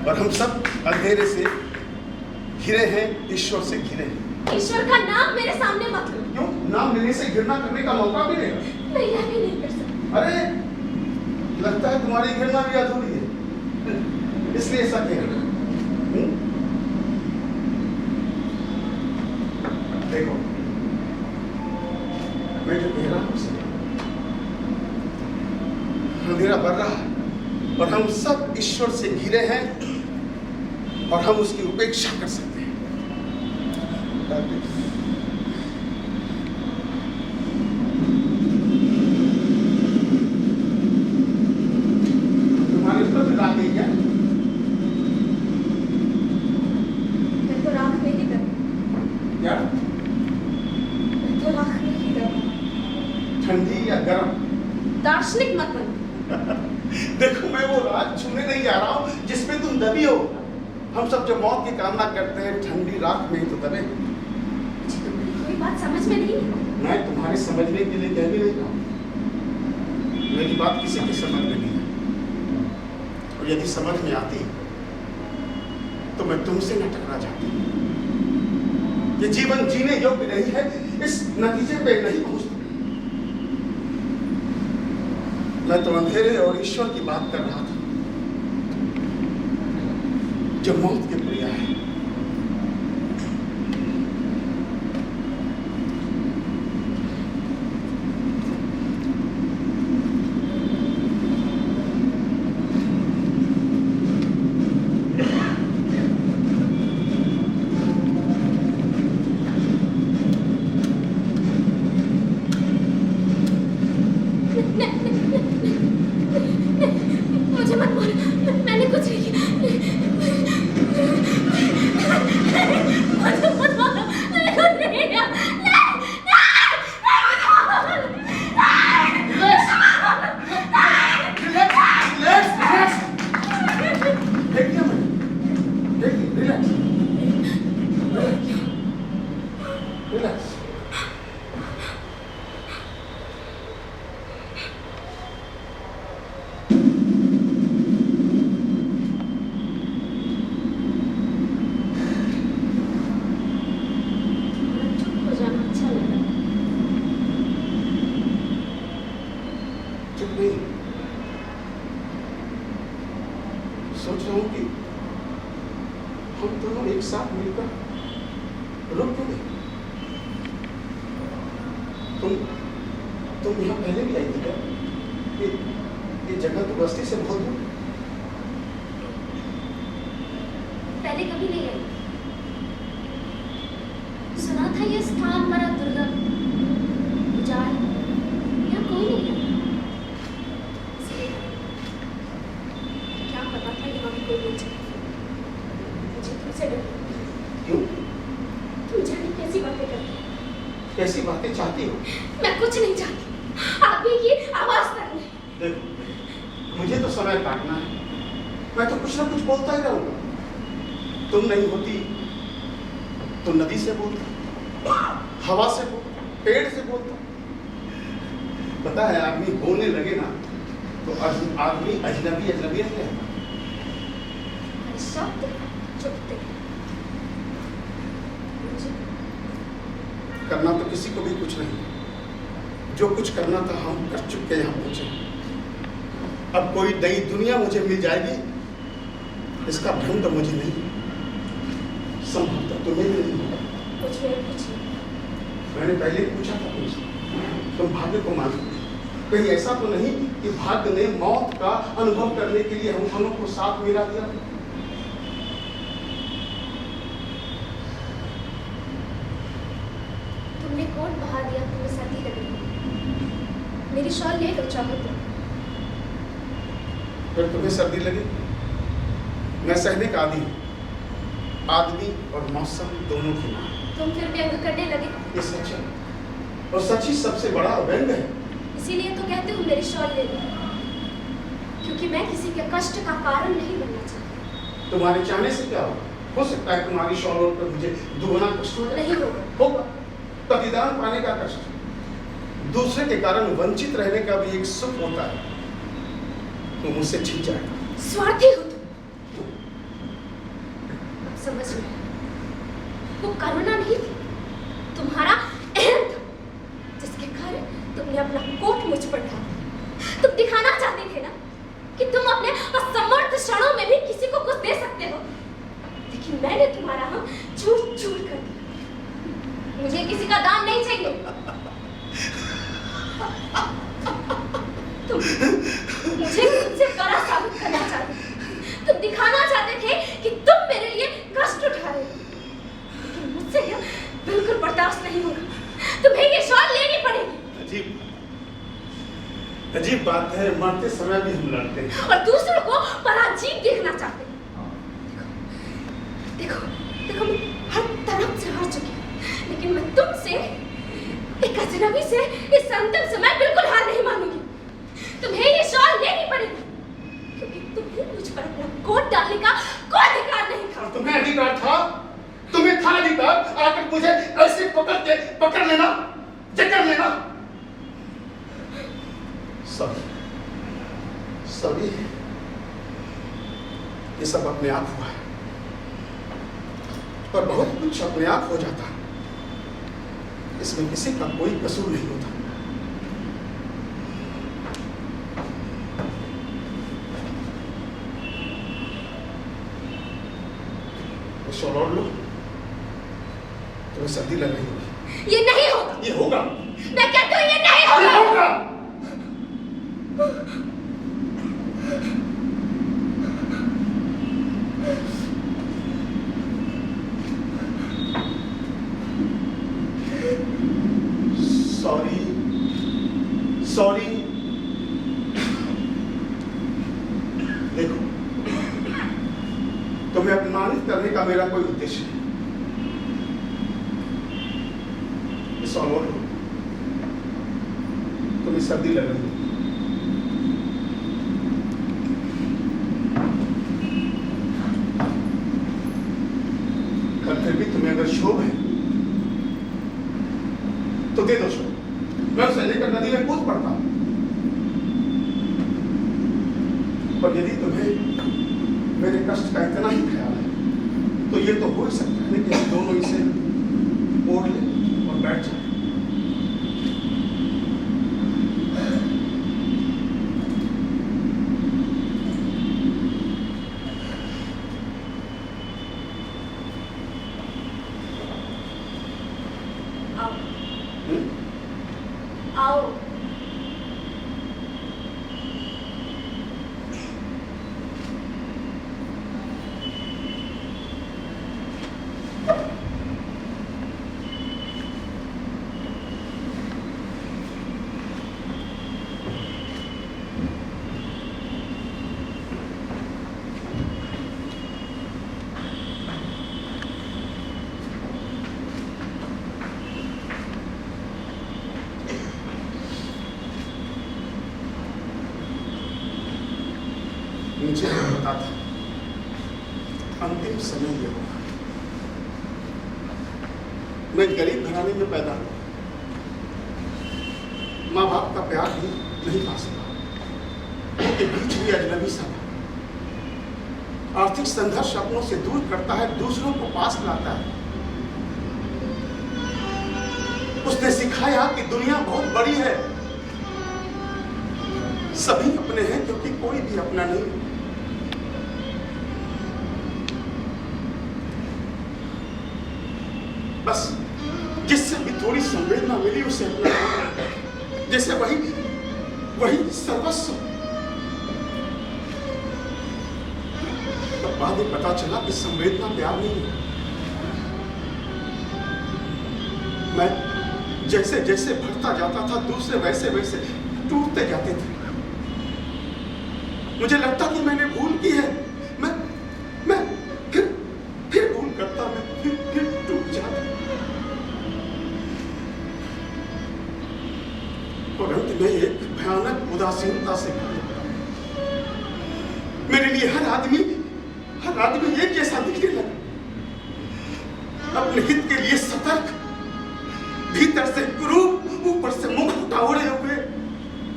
I: और हम सब अंधेरे से घिरे हैं, ईश्वर से घिरे हैं।
J: ईश्वर का नाम मेरे सामने मत लो।
I: क्यों? नाम लेने से घृणा करने का मौका मिलेगा?
J: मैं यह भी नहीं कर सकती।
I: अरे लगता है तुम्हारी घृणा भी अधूरी है, इसलिए ऐसा कह रहे हो। देखो, मैं जो कह रहा हूं उसे, अंधेरा बढ़ रहा है और हम सब ईश्वर से घिरे हैं, और हम उसकी उपेक्षा कर सकते हैं। तुम्हारे ऊपर राख गई क्या?
J: मैं तो राख में ही डर।
I: क्या?
J: मैं तो राख में ही डर।
I: ठंडी या गर्म?
J: दार्शनिक मत बनो।
I: देखो, मैं वो राख छूने नहीं जा रहा हूँ जिसमें तुम दबी हो। हम सब जो मौत की कामना करते हैं, ठंडी राख में ही तो दबे।
J: कोई बात समझ में नहीं।
I: मैं तुम्हारे समझने के लिए कह भी नहीं रहा हूँ। मेरी बात किसी की समझ में नहीं है, और यदि समझ में आती तो मैं तुमसे न टकरा जाती। ये जीवन जीने योग्य नहीं है, इस नतीजे पे नहीं पहुंचती। मैं तो अंधेरे और ईश्वर की बात कर रहा था, जो मौत के प्रिया है।
J: मुझे मत मारो।
I: सोच रहा हूँ कि हम दोनों एक साथ मिलकर रुक क्यों नहीं? तुम यहाँ पहले भी आई थी क्या? ये जगह तो बस्ती से बहुत दूर।
J: पहले कभी नहीं आई। सुना था ये स्थान बड़ा दुर्गम, उजाड़, यहाँ कोई नहीं है। इसलिए क्या पता था यहाँ भी कोई नहीं है। मुझे तुमसे डर।
I: क्यों?
J: तुम जाने कैसी बातें करते हो?
I: कैसी बातें चाहती हो?
J: मैं कुछ नहीं चाहती। आदमी की आवाज तक नहीं।
I: देखो, मुझे तो समय काटना है। मैं तो कुछ ना कुछ बोलता ही रहूंगा। तुम नहीं होती तो नदी से बोलता, हवा से बोलता, पेड़ से बोलता। पता है, आदमी बोलने लगे ना तो आदमी अजनबी अजनबी नहीं रहता।
J: शब्द चुपते
I: करना तो किसी को भी कुछ नहीं। जो कुछ करना था हम कर चुके, यहाँ पहुंचे। अब कोई नई दुनिया मुझे मिल जाएगी, इसका भ्रम तो मुझे नहीं, संभवतः तुम्हें भी नहीं होगा।
J: कुछ नहीं पूछी।
I: मैंने पहले पूछा था तुमसे, तुम भाग्य को मानो। कहीं ऐसा तो नहीं कि भाग्य ने मौत का अनुभव करने के लिए हम दोनों को साथ मिला दिया?
J: तुमने कोट बहा दिया, तुम्हें सर्दी लग रही। मेरी शॉल ले लो चाहो तो।
I: फिर तुम्हें सर्दी लगे? मैं सहने का आदि हूँ। आदमी और मौसम दोनों की मां।
J: तुम फिर व्यंग करने लगे।
I: ये सच है, और सच ही सबसे बड़ा व्यंग है।
J: इसीलिए तो कहते हो मेरी शॉल ले लो, क्योंकि मैं किसी के कष्ट का कारण नहीं बनना चाहती।
I: तुम्हारे चाहने से क्या होगा? हो सकता है तुम्हारी शॉल ओढ़ कर मुझे दुगना कष्ट हो जाए।
J: नहीं होगा।
I: होगा। प्रतिदान पाने का कष्ट, दूसरे के कारण वंचित रहने का भी एक सुख होता है, तो मुझसे छिप जाएगा।
J: स्वार्थी हो तुम। अब समझ में, वो करुणा नहीं थी, तुम्हारा अहम था, जिसके कारण तुमने अपना कोट मुझ पर डाला। तुम दिखाना चाहते थे ना कि तुम अपने असमर्थ क्षणों में भी किसी को कुछ दे सकते हो, लेकिन मैंने तुम्हारा हम चूर चूर कर दिया। मुझे किसी का दान नहीं चाहिए। तुम मुझे खुद से बड़ा साबित करना चाहते, तुम दिखाना चाहते थे कि तुम मेरे लिए कष्ट उठा रहे हो, लेकिन मुझसे यह बिल्कुल बर्दाश्त नहीं होगा। तुम्हें ये शॉल लेनी पड़ेगी।
I: अजीब बात है, मरते समय भी हम लड़ते हैं
J: और दूसरों को पराजीत देखना चाहते हैं। देखो, देखो, मैं हर तरफ से हार चुकी हूँ, लेकिन मैं तुमसे, एक अजनबी से, इस अंतिम समय बिल्कुल हार नहीं मानूंगी। तुम्हें ये शॉल लेनी पड़ेगी, क्योंकि तुम्हें मुझ पर अपना कोट डालने का कोई अधिकार नहीं था।
I: तुम्हें अधिकार था? तुम्हें था अधिकार आकर मुझे ऐसे पकड़ लेना, जकड़ लेना? सभी ये सब अपने आप हुआ है, पर बहुत कुछ अपने आप हो जाता है। इसमें किसी का कोई कसूर नहीं होता। शॉल ओढ़ लो, तुम्हें सर्दी लग रही होगी।
J: ये नहीं होगा।
I: ये होगा।
J: मैं कहती हूँ ये नहीं होगा।
I: ये होगा। सॉरी। देखो, तुम्हें अपमानित करने का मेरा कोई उद्देश्य नहीं। तुम्हें सर्दी लग रही है, पर फिर भी तुम्हें अगर शोभ है तो दे दो शोभ। मैं उसे लेकर नदी में कूद पड़ता, पर यदि तुम्हें मेरे कष्ट का इतना ही ख्याल है तो ये तो हो ही सकता है कि हम दोनों इसे ओढ़ लें और बैठ जाए। अंतिम समय ये होगा। मैं गरीब घराने में पैदा हुआ, माँ बाप का प्यार भी नहीं पा सका, उनके बीच भी अजनबी सा था। आर्थिक संघर्ष अपनों से दूर करता है, दूसरों को पास लाता है। उसने सिखाया कि दुनिया बहुत बड़ी है, सभी अपने हैं क्योंकि कोई भी अपना नहीं। बस जिससे भी थोड़ी संवेदना मिली उसे अपना, जैसे वही सर्वस्व। तब बाद में पता चला कि संवेदना प्यार नहीं है। मैं जैसे जैसे बढ़ता जाता था, दूसरे वैसे वैसे टूटते जाते थे। मुझे लगता कि मैंने भूल की है, मैं फिर भूल करता, मैं फिर टूट जाता। और अंत में एक भयानक उदासीनता से भर जाता। मेरे लिए हर आदमी एक जैसा दिखने लगा। अपने हित के लिए सतर्क, भीतर से क्रूर, ऊपर से मुख उठाए हुए,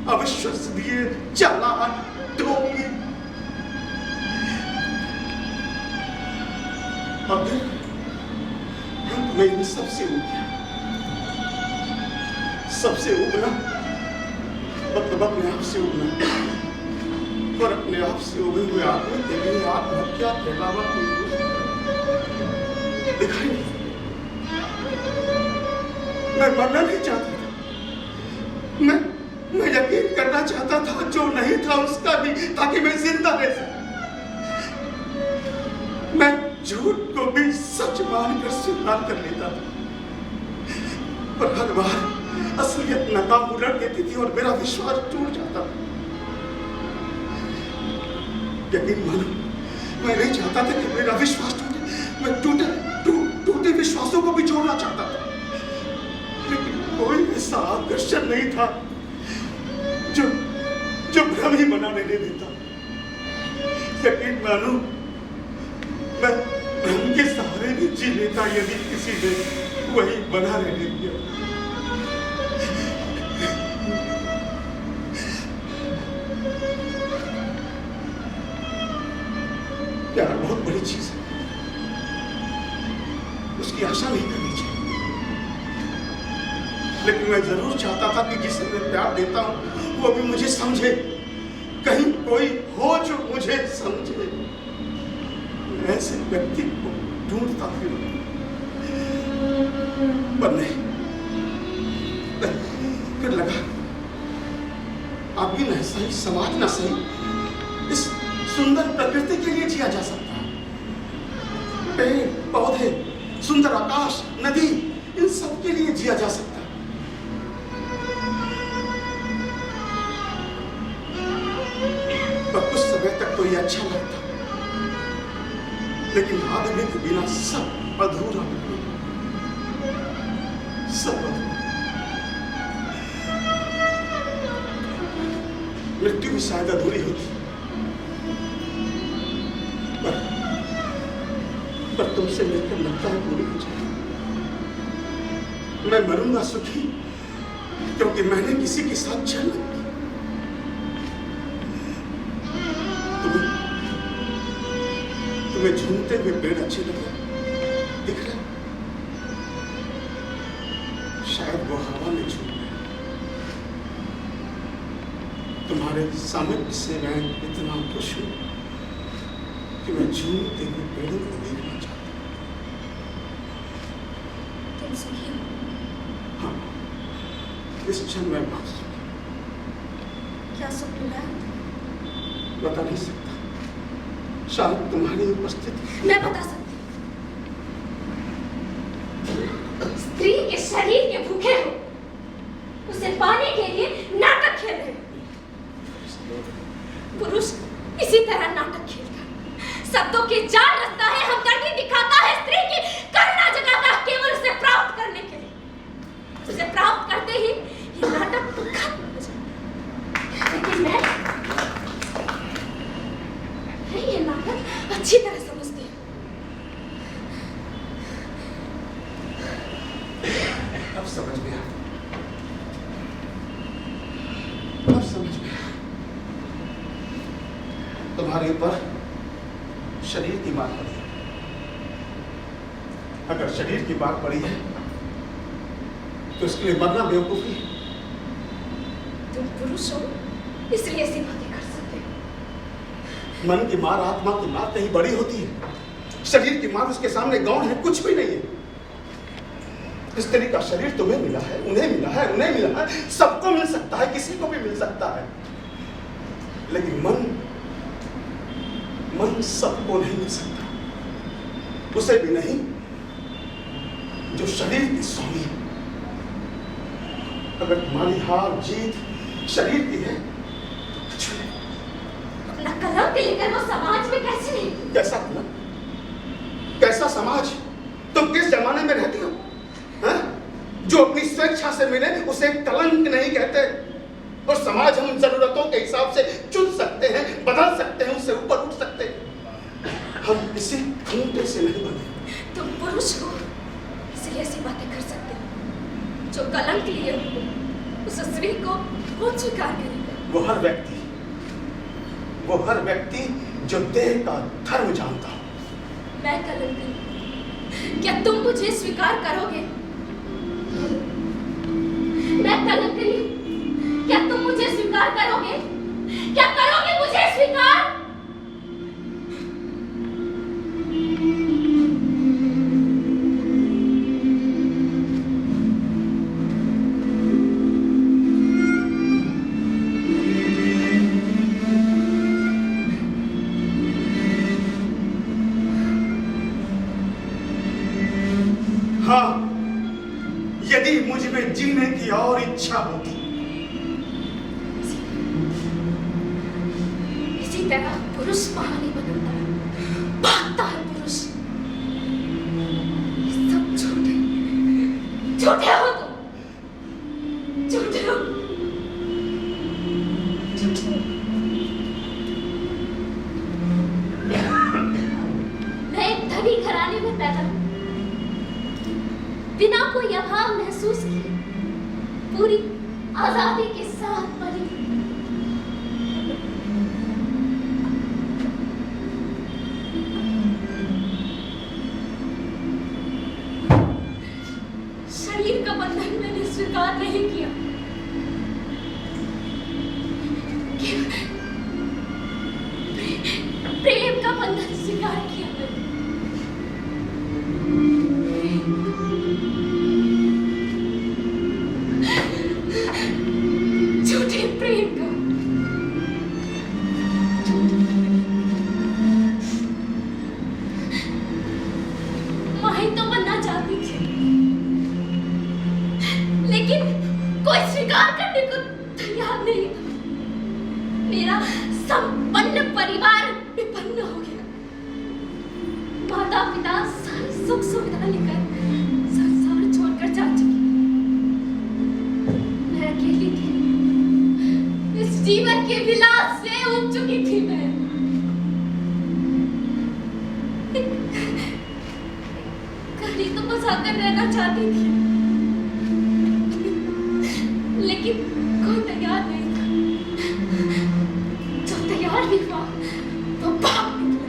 I: अविश्वसनीय, चालाक, ढोंगी। और फिर मैं इन सबसे उब गया। सबसे उबना मतलब अपने आप से उबना, और अपने आप से उबे हुए आदमी के लिए आत्महत्या के अलावा कोई दिखाई नहीं। मैं मरना नहीं चाहता था, मैं यकीन करना चाहता था जो नहीं था उसका भी, ताकि मैं जिंदा रह सकूं। मैं झूठ को भी सच मानकर स्वीकार कर लेता था, पर हर बार असलियत नाकाम उलट देती थी और मेरा विश्वास टूट जाता था। यकीन मानो, मैं नहीं चाहता था कि मेरा विश्वास टूटे। मैं टूटे विश्वासों को भी जोड़ना चाहता था, लेकिन कोई ऐसा आकर्षण नहीं था जो भ्रम ही बना रहने देता। यकीन मानो, मैं भ्रम के सहारे भी जी लेता यदि किसी ने वही बना रहने दिया। प्यार बहुत बड़ी चीज है, उसकी आशा नहीं करनी चाहिए। लेकिन मैं जरूर चाहता था कि जिसे मैं प्यार देता हूं वो भी मुझे समझे, कहीं कोई हो जो मुझे समझे। ऐसे व्यक्ति को ढूंढता फिर पर नहीं। फिर लगा आदमी न सही, समाज न सही, इस सुंदर प्रकृति के लिए जिया जा सकता है। पेड़ पौधे, सुंदर आकाश, नदी, इन सब के लिए जिया जा सकता है। पर कुछ समय तक तो ये अच्छा लगता, लेकिन आदमी के बिना सब अधूरा लगता, सब अधूरा। मृत्यु भी शायद अधूरी होती, पर तुमसे मिलकर लगता है पूरी हो जाए। मैं मरूंगा सुखी, क्योंकि मैंने किसी के साथ छल की। तुम्हें झूमते हुए पेड़ अच्छे लगे, दिख रहे? शायद वो हवा में झूम रहे। तुम्हारे सामने से मैं इतना खुश हूं कि मैं झूमते हुए पेड़ों को देखना चाहता हूं।
J: तुम सुखी हो?
I: हाँ, इस क्षण मैं बहुत सुखी।
J: क्या सुख मिल रहा है?
I: बता नहीं सकता, शायद तुम्हारी उपस्थिति।
J: मैं बता सकती हूँ। स्त्री के शरीर के भूखे हो, उसे पाने के लिए नाटक खेल रहे हो। पुरुष इसी तरह नाटक खेलता है, शब्दों के जाल रचता है, हमदर्दी दिखाता है, स्त्री की करुणा जगाता है, केवल उसे प्राप्त करने के लिए। उसे प्राप्त करते ही ये नाटक खत्म हो जाता है। लेकिन मैं ये नाटक अच्छी तरह समझती हूँ।
I: शरीर की मार पड़ी है। अगर शरीर की मार पड़ी है तो इसके लिए मरना बेवकूफी है।
J: तुम पुरुष हो इसलिए ऐसी बातें कर सकते हो।
I: मन की मार, आत्मा की मार कहीं बड़ी होती है। शरीर की मार उसके सामने गौण है, कुछ भी नहीं है। स्त्री का शरीर तुम्हें मिला है, उन्हें मिला है, उन्हें मिला है, सबको मिल सकता है, किसी को भी मिल सकता है। लेकिन मन सबको नहीं मिल सकता, उसे भी नहीं जो शरीर की स्वामी है। अगर तुम्हारी हार जीत शरीर की है तो कुछ नहीं।
J: अपना कलंक लेकर वो समाज में कैसे नहीं?
I: कैसा कलंक? कैसा समाज? तुम किस जमाने में रहती हो? जो अपनी स्वेच्छा से मिले उसे कलंक नहीं कहते। और समाज हम जरूरतों के हिसाब से चुन सकते हैं, बदल सकते हैं, उससे ऊपर उठ सकते हैं। हम किसी खूंटे से नहीं बने।
J: तुम पुरुष हो इसलिए ऐसी बातें कर सकते हो। जो कलंक लिए हो उस स्त्री को कौन स्वीकार करेगा?
I: वो हर व्यक्ति जो देह का धर्म जानता हो।
J: मैं कलंक, क्या तुम मुझे स्वीकार करोगे? मैं कलंकरी, क्या तुम मुझे स्वीकार करोगे? क्या करोगे मुझे स्वीकार?
I: हाँ, यदि मुझ में जीने की और इच्छा होती।
J: इसी तरह पुरुष महान बनता है, भागता है पुरुष। ये सब झूठे झूठे हो तुम, झूठे हो, झूठे हो। मैं एक धनी घराने में पैदा हुई, बिना कोई अभाव महसूस किए पूरी आजादी के साथ पली। शरीर का बंधन मैंने स्वीकार नहीं किया, प्रेम का बंधन स्वीकार किया मैंने। झूठे प्रेम का, माही तो बनना चाहती थी, लेकिन कोई स्वीकार करने को तैयार नहीं था। मेरा संपन्न परिवार विपन्न हो गया। माता पिता सारी सुख सुविधा लेकर संसार छोड़कर जा चुके। मैं अकेली थी, इस जीवन के विलास से उब चुकी थी। मैं कहीं तो बसाकर रहना चाहती थी, लेकिन कोई तैयार नहीं था। जो तैयार भी हुआ वो भाग निकला।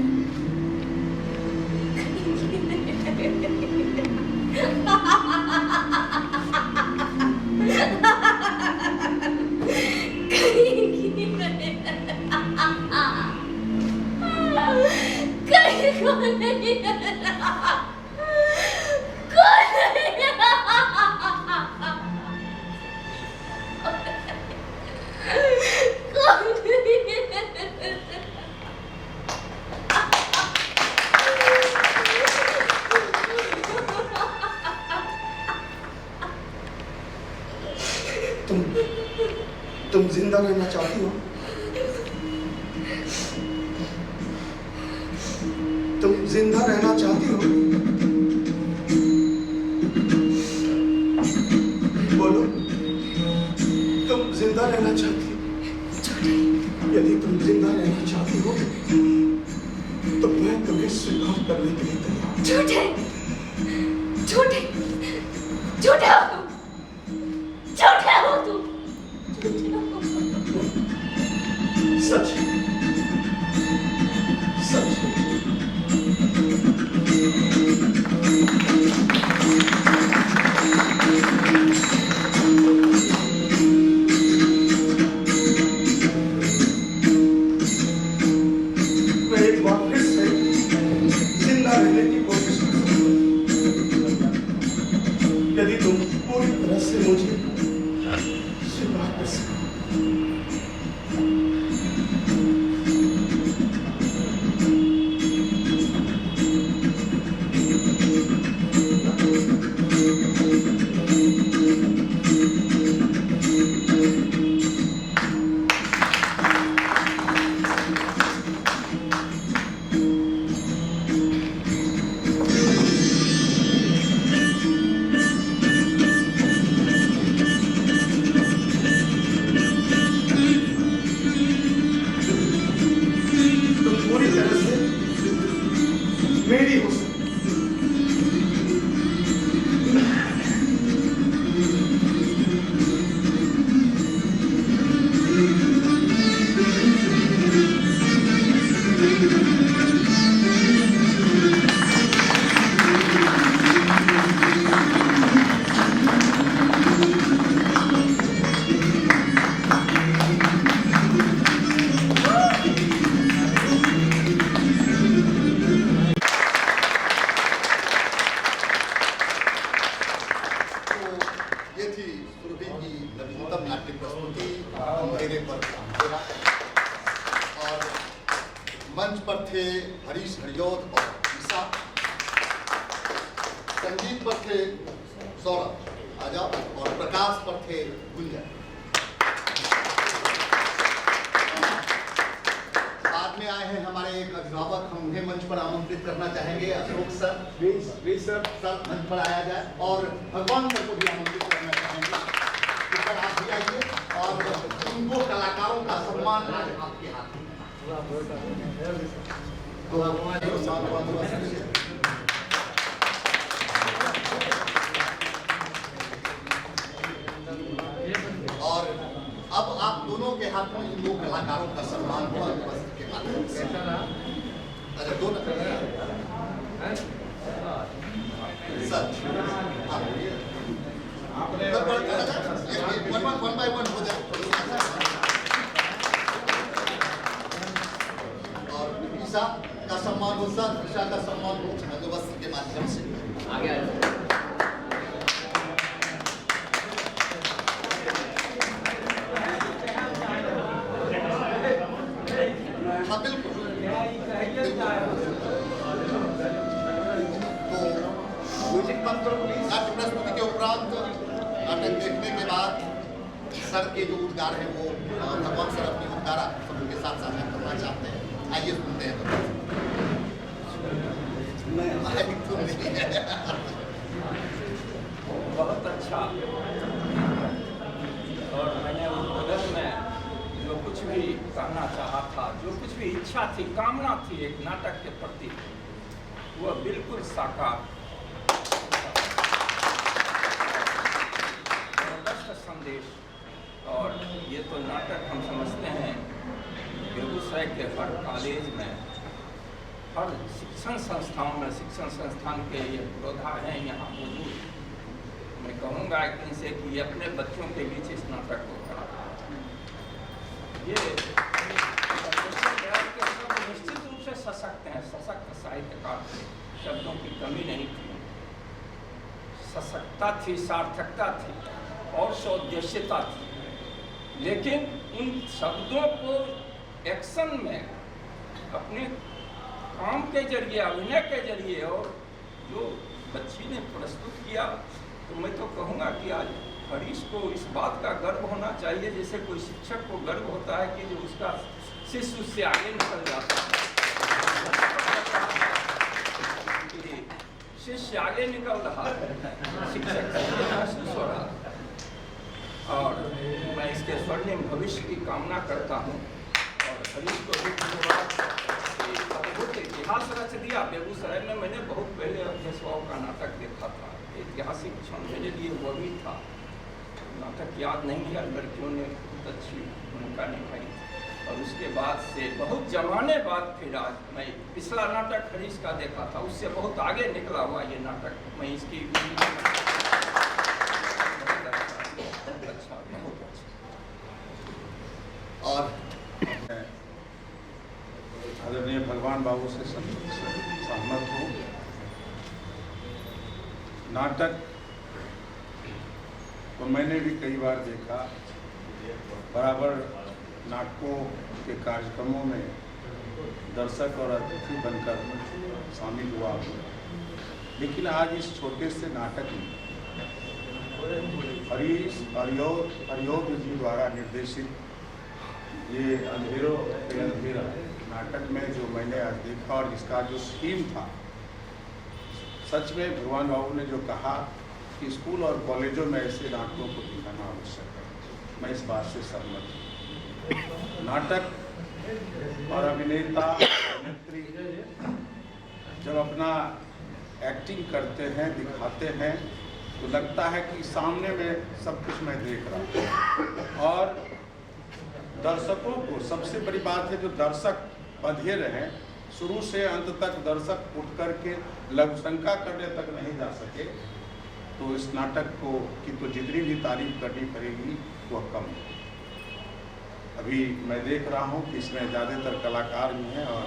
I: तुम जिंदा रहना चाहती हो? तुम जिंदा रहना चाहती हो? बोलो, तुम जिंदा रहना चाहती हो? यदि तुम जिंदा रहना चाहती हो तो मैं तुम्हें स्वीकार करने के लिए तैयार।
J: झूठे झूठे झूठे हो तुम, झूठे हो तुम।
I: सच सच समझने की कोशिश कर सकते हो यदि तुम पूरी तरह से मुझे स्वीकार कर सको। मेरी हो सकती मंच पर थे हरीश हरियोध और ईसा, संगीत पर थे सौरभ आजाद और प्रकाश पर थे गुंजन। बाद में आए हैं हमारे एक अभिभावक, हम उन्हें मंच पर आमंत्रित करना चाहेंगे। अशोक सर, प्लीज सर मंच पर आया जाए और भगवान सर को भी आमंत्रित करना चाहेंगे कि सर आप भी आइए और इन दो कलाकारों का सम्मान आज आपके हाथ में। और अब आप दोनों के हाथ में इन दो कलाकारों का सम्मान हुआ के माध्यम से। अच्छा दो सर वन बाय वन हो जाए और ईसा का सम्मान हो सर, ईसा का सम्मान हो बंदोबस्त के माध्यम से आगे नाट्य प्रस्तुति के उपरांत नाटक देखने के बाद सर के जो उद्गार हैं वो भगवान सर अपनी उद्गार सबके साथ साझा करना चाहते हैं। आइए सुनते हैं।
G: बहुत अच्छा। और मैंने उस में जो कुछ भी कहना चाहा था, जो कुछ भी इच्छा थी, कामना थी एक नाटक के प्रति, वह बिल्कुल साकार। संदेश। और ये तो नाटक हम समझते हैं बेगूसराय के हर कॉलेज में, हर शिक्षण संस्थाओं में, शिक्षण संस्थान के ये पुरोधा हैं यहाँ मौजूद। मैं कहूँगा इनसे कि ये अपने बच्चों के बीच इस नाटक को करा। ये निश्चित रूप से सशक्त हैं, सशक्त साहित्यकार थे, शब्दों की कमी नहीं थी, सशक्तता थी, सार्थकता थी और सौदेश्यता थी। लेकिन उन शब्दों को एक्शन में अपने काम के जरिए, अभिनय के जरिए और जो बच्ची ने प्रस्तुत किया, तो मैं तो कहूँगा कि आज हरीश को इस बात का गर्व होना चाहिए जैसे कोई शिक्षक को गर्व होता है कि जो उसका शिष्य उससे आगे निकल जाता है। शिष्य आगे निकल रहा है, शिक्षक से महसूस हो रहा है। और मैं इसके स्वर्णिम भविष्य की कामना करता हूँ। और हरीश को भी धन्यवाद। अद्भुत इतिहास रच दिया बेगूसराय में। मैंने बहुत पहले अभ्यसवाओं का नाटक देखा था, ऐतिहासिक क्षण मेरे लिए वो भी था। नाटक याद नहीं है, लड़कियों ने बहुत अच्छी भूमिका निभाई। और उसके बाद से बहुत जमाने बाद फिर आज मैं पिछला नाटक हरीश का देखा था, उससे बहुत आगे निकला हुआ ये नाटक। मैं इसकी
I: और आदरणीय भगवान बाबू से सहमत हूँ
G: नाटक को मैंने भी कई बार देखा, बराबर नाटकों के कार्यक्रमों में दर्शक और अतिथि बनकर शामिल हुआ, लेकिन आज इस छोटे से नाटक में हरीश हरियोध जी द्वारा निर्देशित ये अंधेरों पे अंधेरा नाटक में जो मैंने आज देखा और इसका जो थीम था, सच में भगवान बाबू ने जो कहा कि स्कूल और कॉलेजों में ऐसे नाटकों को दिखाना आवश्यक है, मैं इस बात से सहमत हूँ। नाटक और अभिनेता अभिनेत्री जब अपना एक्टिंग करते हैं, दिखाते हैं, तो लगता है कि सामने में सब कुछ मैं देख रहा हूँ। और दर्शकों को सबसे बड़ी बात है, जो दर्शक बंधे रहें, शुरू से अंत तक दर्शक उठ करके लघुशंका करने तक नहीं जा सके, तो इस नाटक को की तो जितनी भी तारीफ करनी पड़ेगी वह कम है। अभी मैं देख रहा हूँ कि इसमें ज़्यादातर कलाकार भी हैं और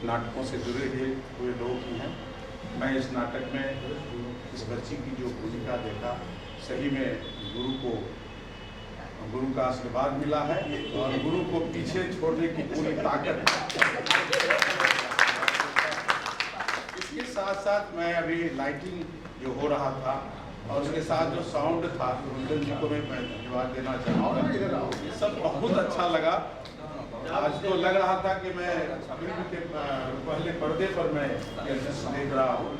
G: नाटकों से जुड़े हुए लोग भी हैं। मैं इस नाटक में इस बच्ची की जो भूमिका देखा, सही में गुरु का आशीर्वाद मिला है और गुरु को पीछे छोड़ने की पूरी ताकत इसके साथ साथ मैं अभी लाइटिंग जो हो रहा था और उसके साथ जो साउंड था, कुंदन जी को मैं धन्यवाद देना चाहूँगा। ये सब बहुत अच्छा लगा। आज तो लग रहा था कि मैं अभी के पहले पर्दे पर मैं देख रहा हूँ।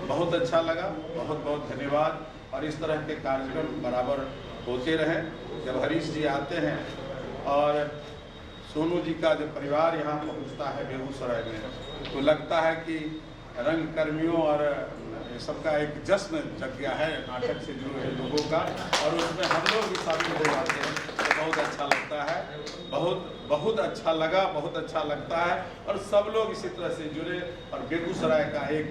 G: बहुत अच्छा लगा, बहुत बहुत धन्यवाद। और इस तरह के कार्यक्रम बराबर होते रहें। जब हरीश जी आते हैं और सोनू जी का जब परिवार यहाँ पहुँचता है बेगूसराय में, तो लगता है कि रंग कर्मियों और सबका एक जश्न जग गया है नाटक से जुड़े हुए लोगों का, और उसमें हम लोग भी शामिल हो जाते हैं, तो बहुत अच्छा लगता है। बहुत अच्छा लगा, बहुत अच्छा लगता है। और सब लोग इसी तरह से जुड़े और बेगूसराय का एक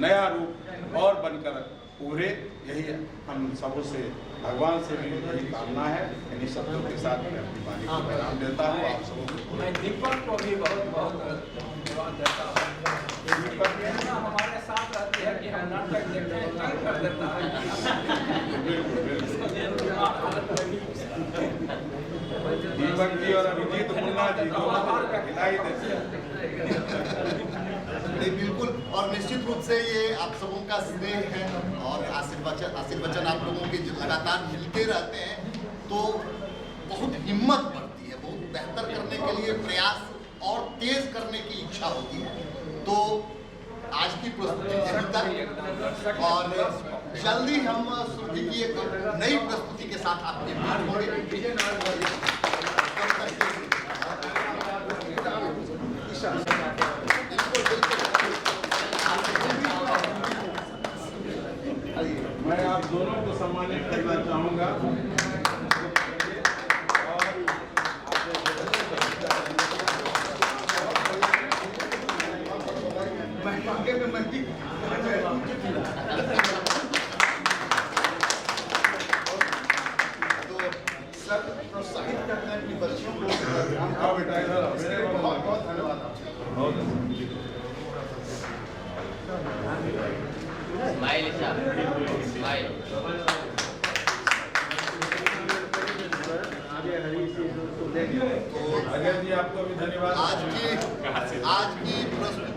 G: नया रूप और बनकर पूरे, यही हम सबों से, भगवान से भी यही कामना है। इन्हीं शब्दों के साथ मैं अपनी वाणी को विराम देता हूँ। आप सबों को
C: मैं दीपक को भी बहुत बहुत धन्यवाद देता हूँ। दीपक हमारे साथ रहते हैं कि हम नाटक देखते हैं, कर देता है।
G: दीपक जी और अभिजीत मुन्ना जी दोनों हिलाई देते हैं।
B: बिल्कुल, और निश्चित रूप से ये आप सबों का स्नेह है और आशीर्वचन आप लोगों के जो लगातार मिलते रहते हैं, तो बहुत हिम्मत बढ़ती है, बहुत बेहतर करने के लिए प्रयास और तेज करने की इच्छा होती है। तो आज की प्रस्तुति यहीं तक, और जल्दी हम सुरभि की एक नई प्रस्तुति के साथ आपके बीच होंगे।
G: मैं आप दोनों को सम्मानित करना चाहूँगा।
B: प्रोत्साहित करते हैं कि बच्चों को
G: बहुत बहुत धन्यवाद।
B: अजय जी आपको भी धन्यवाद। आज की प्रस्तुति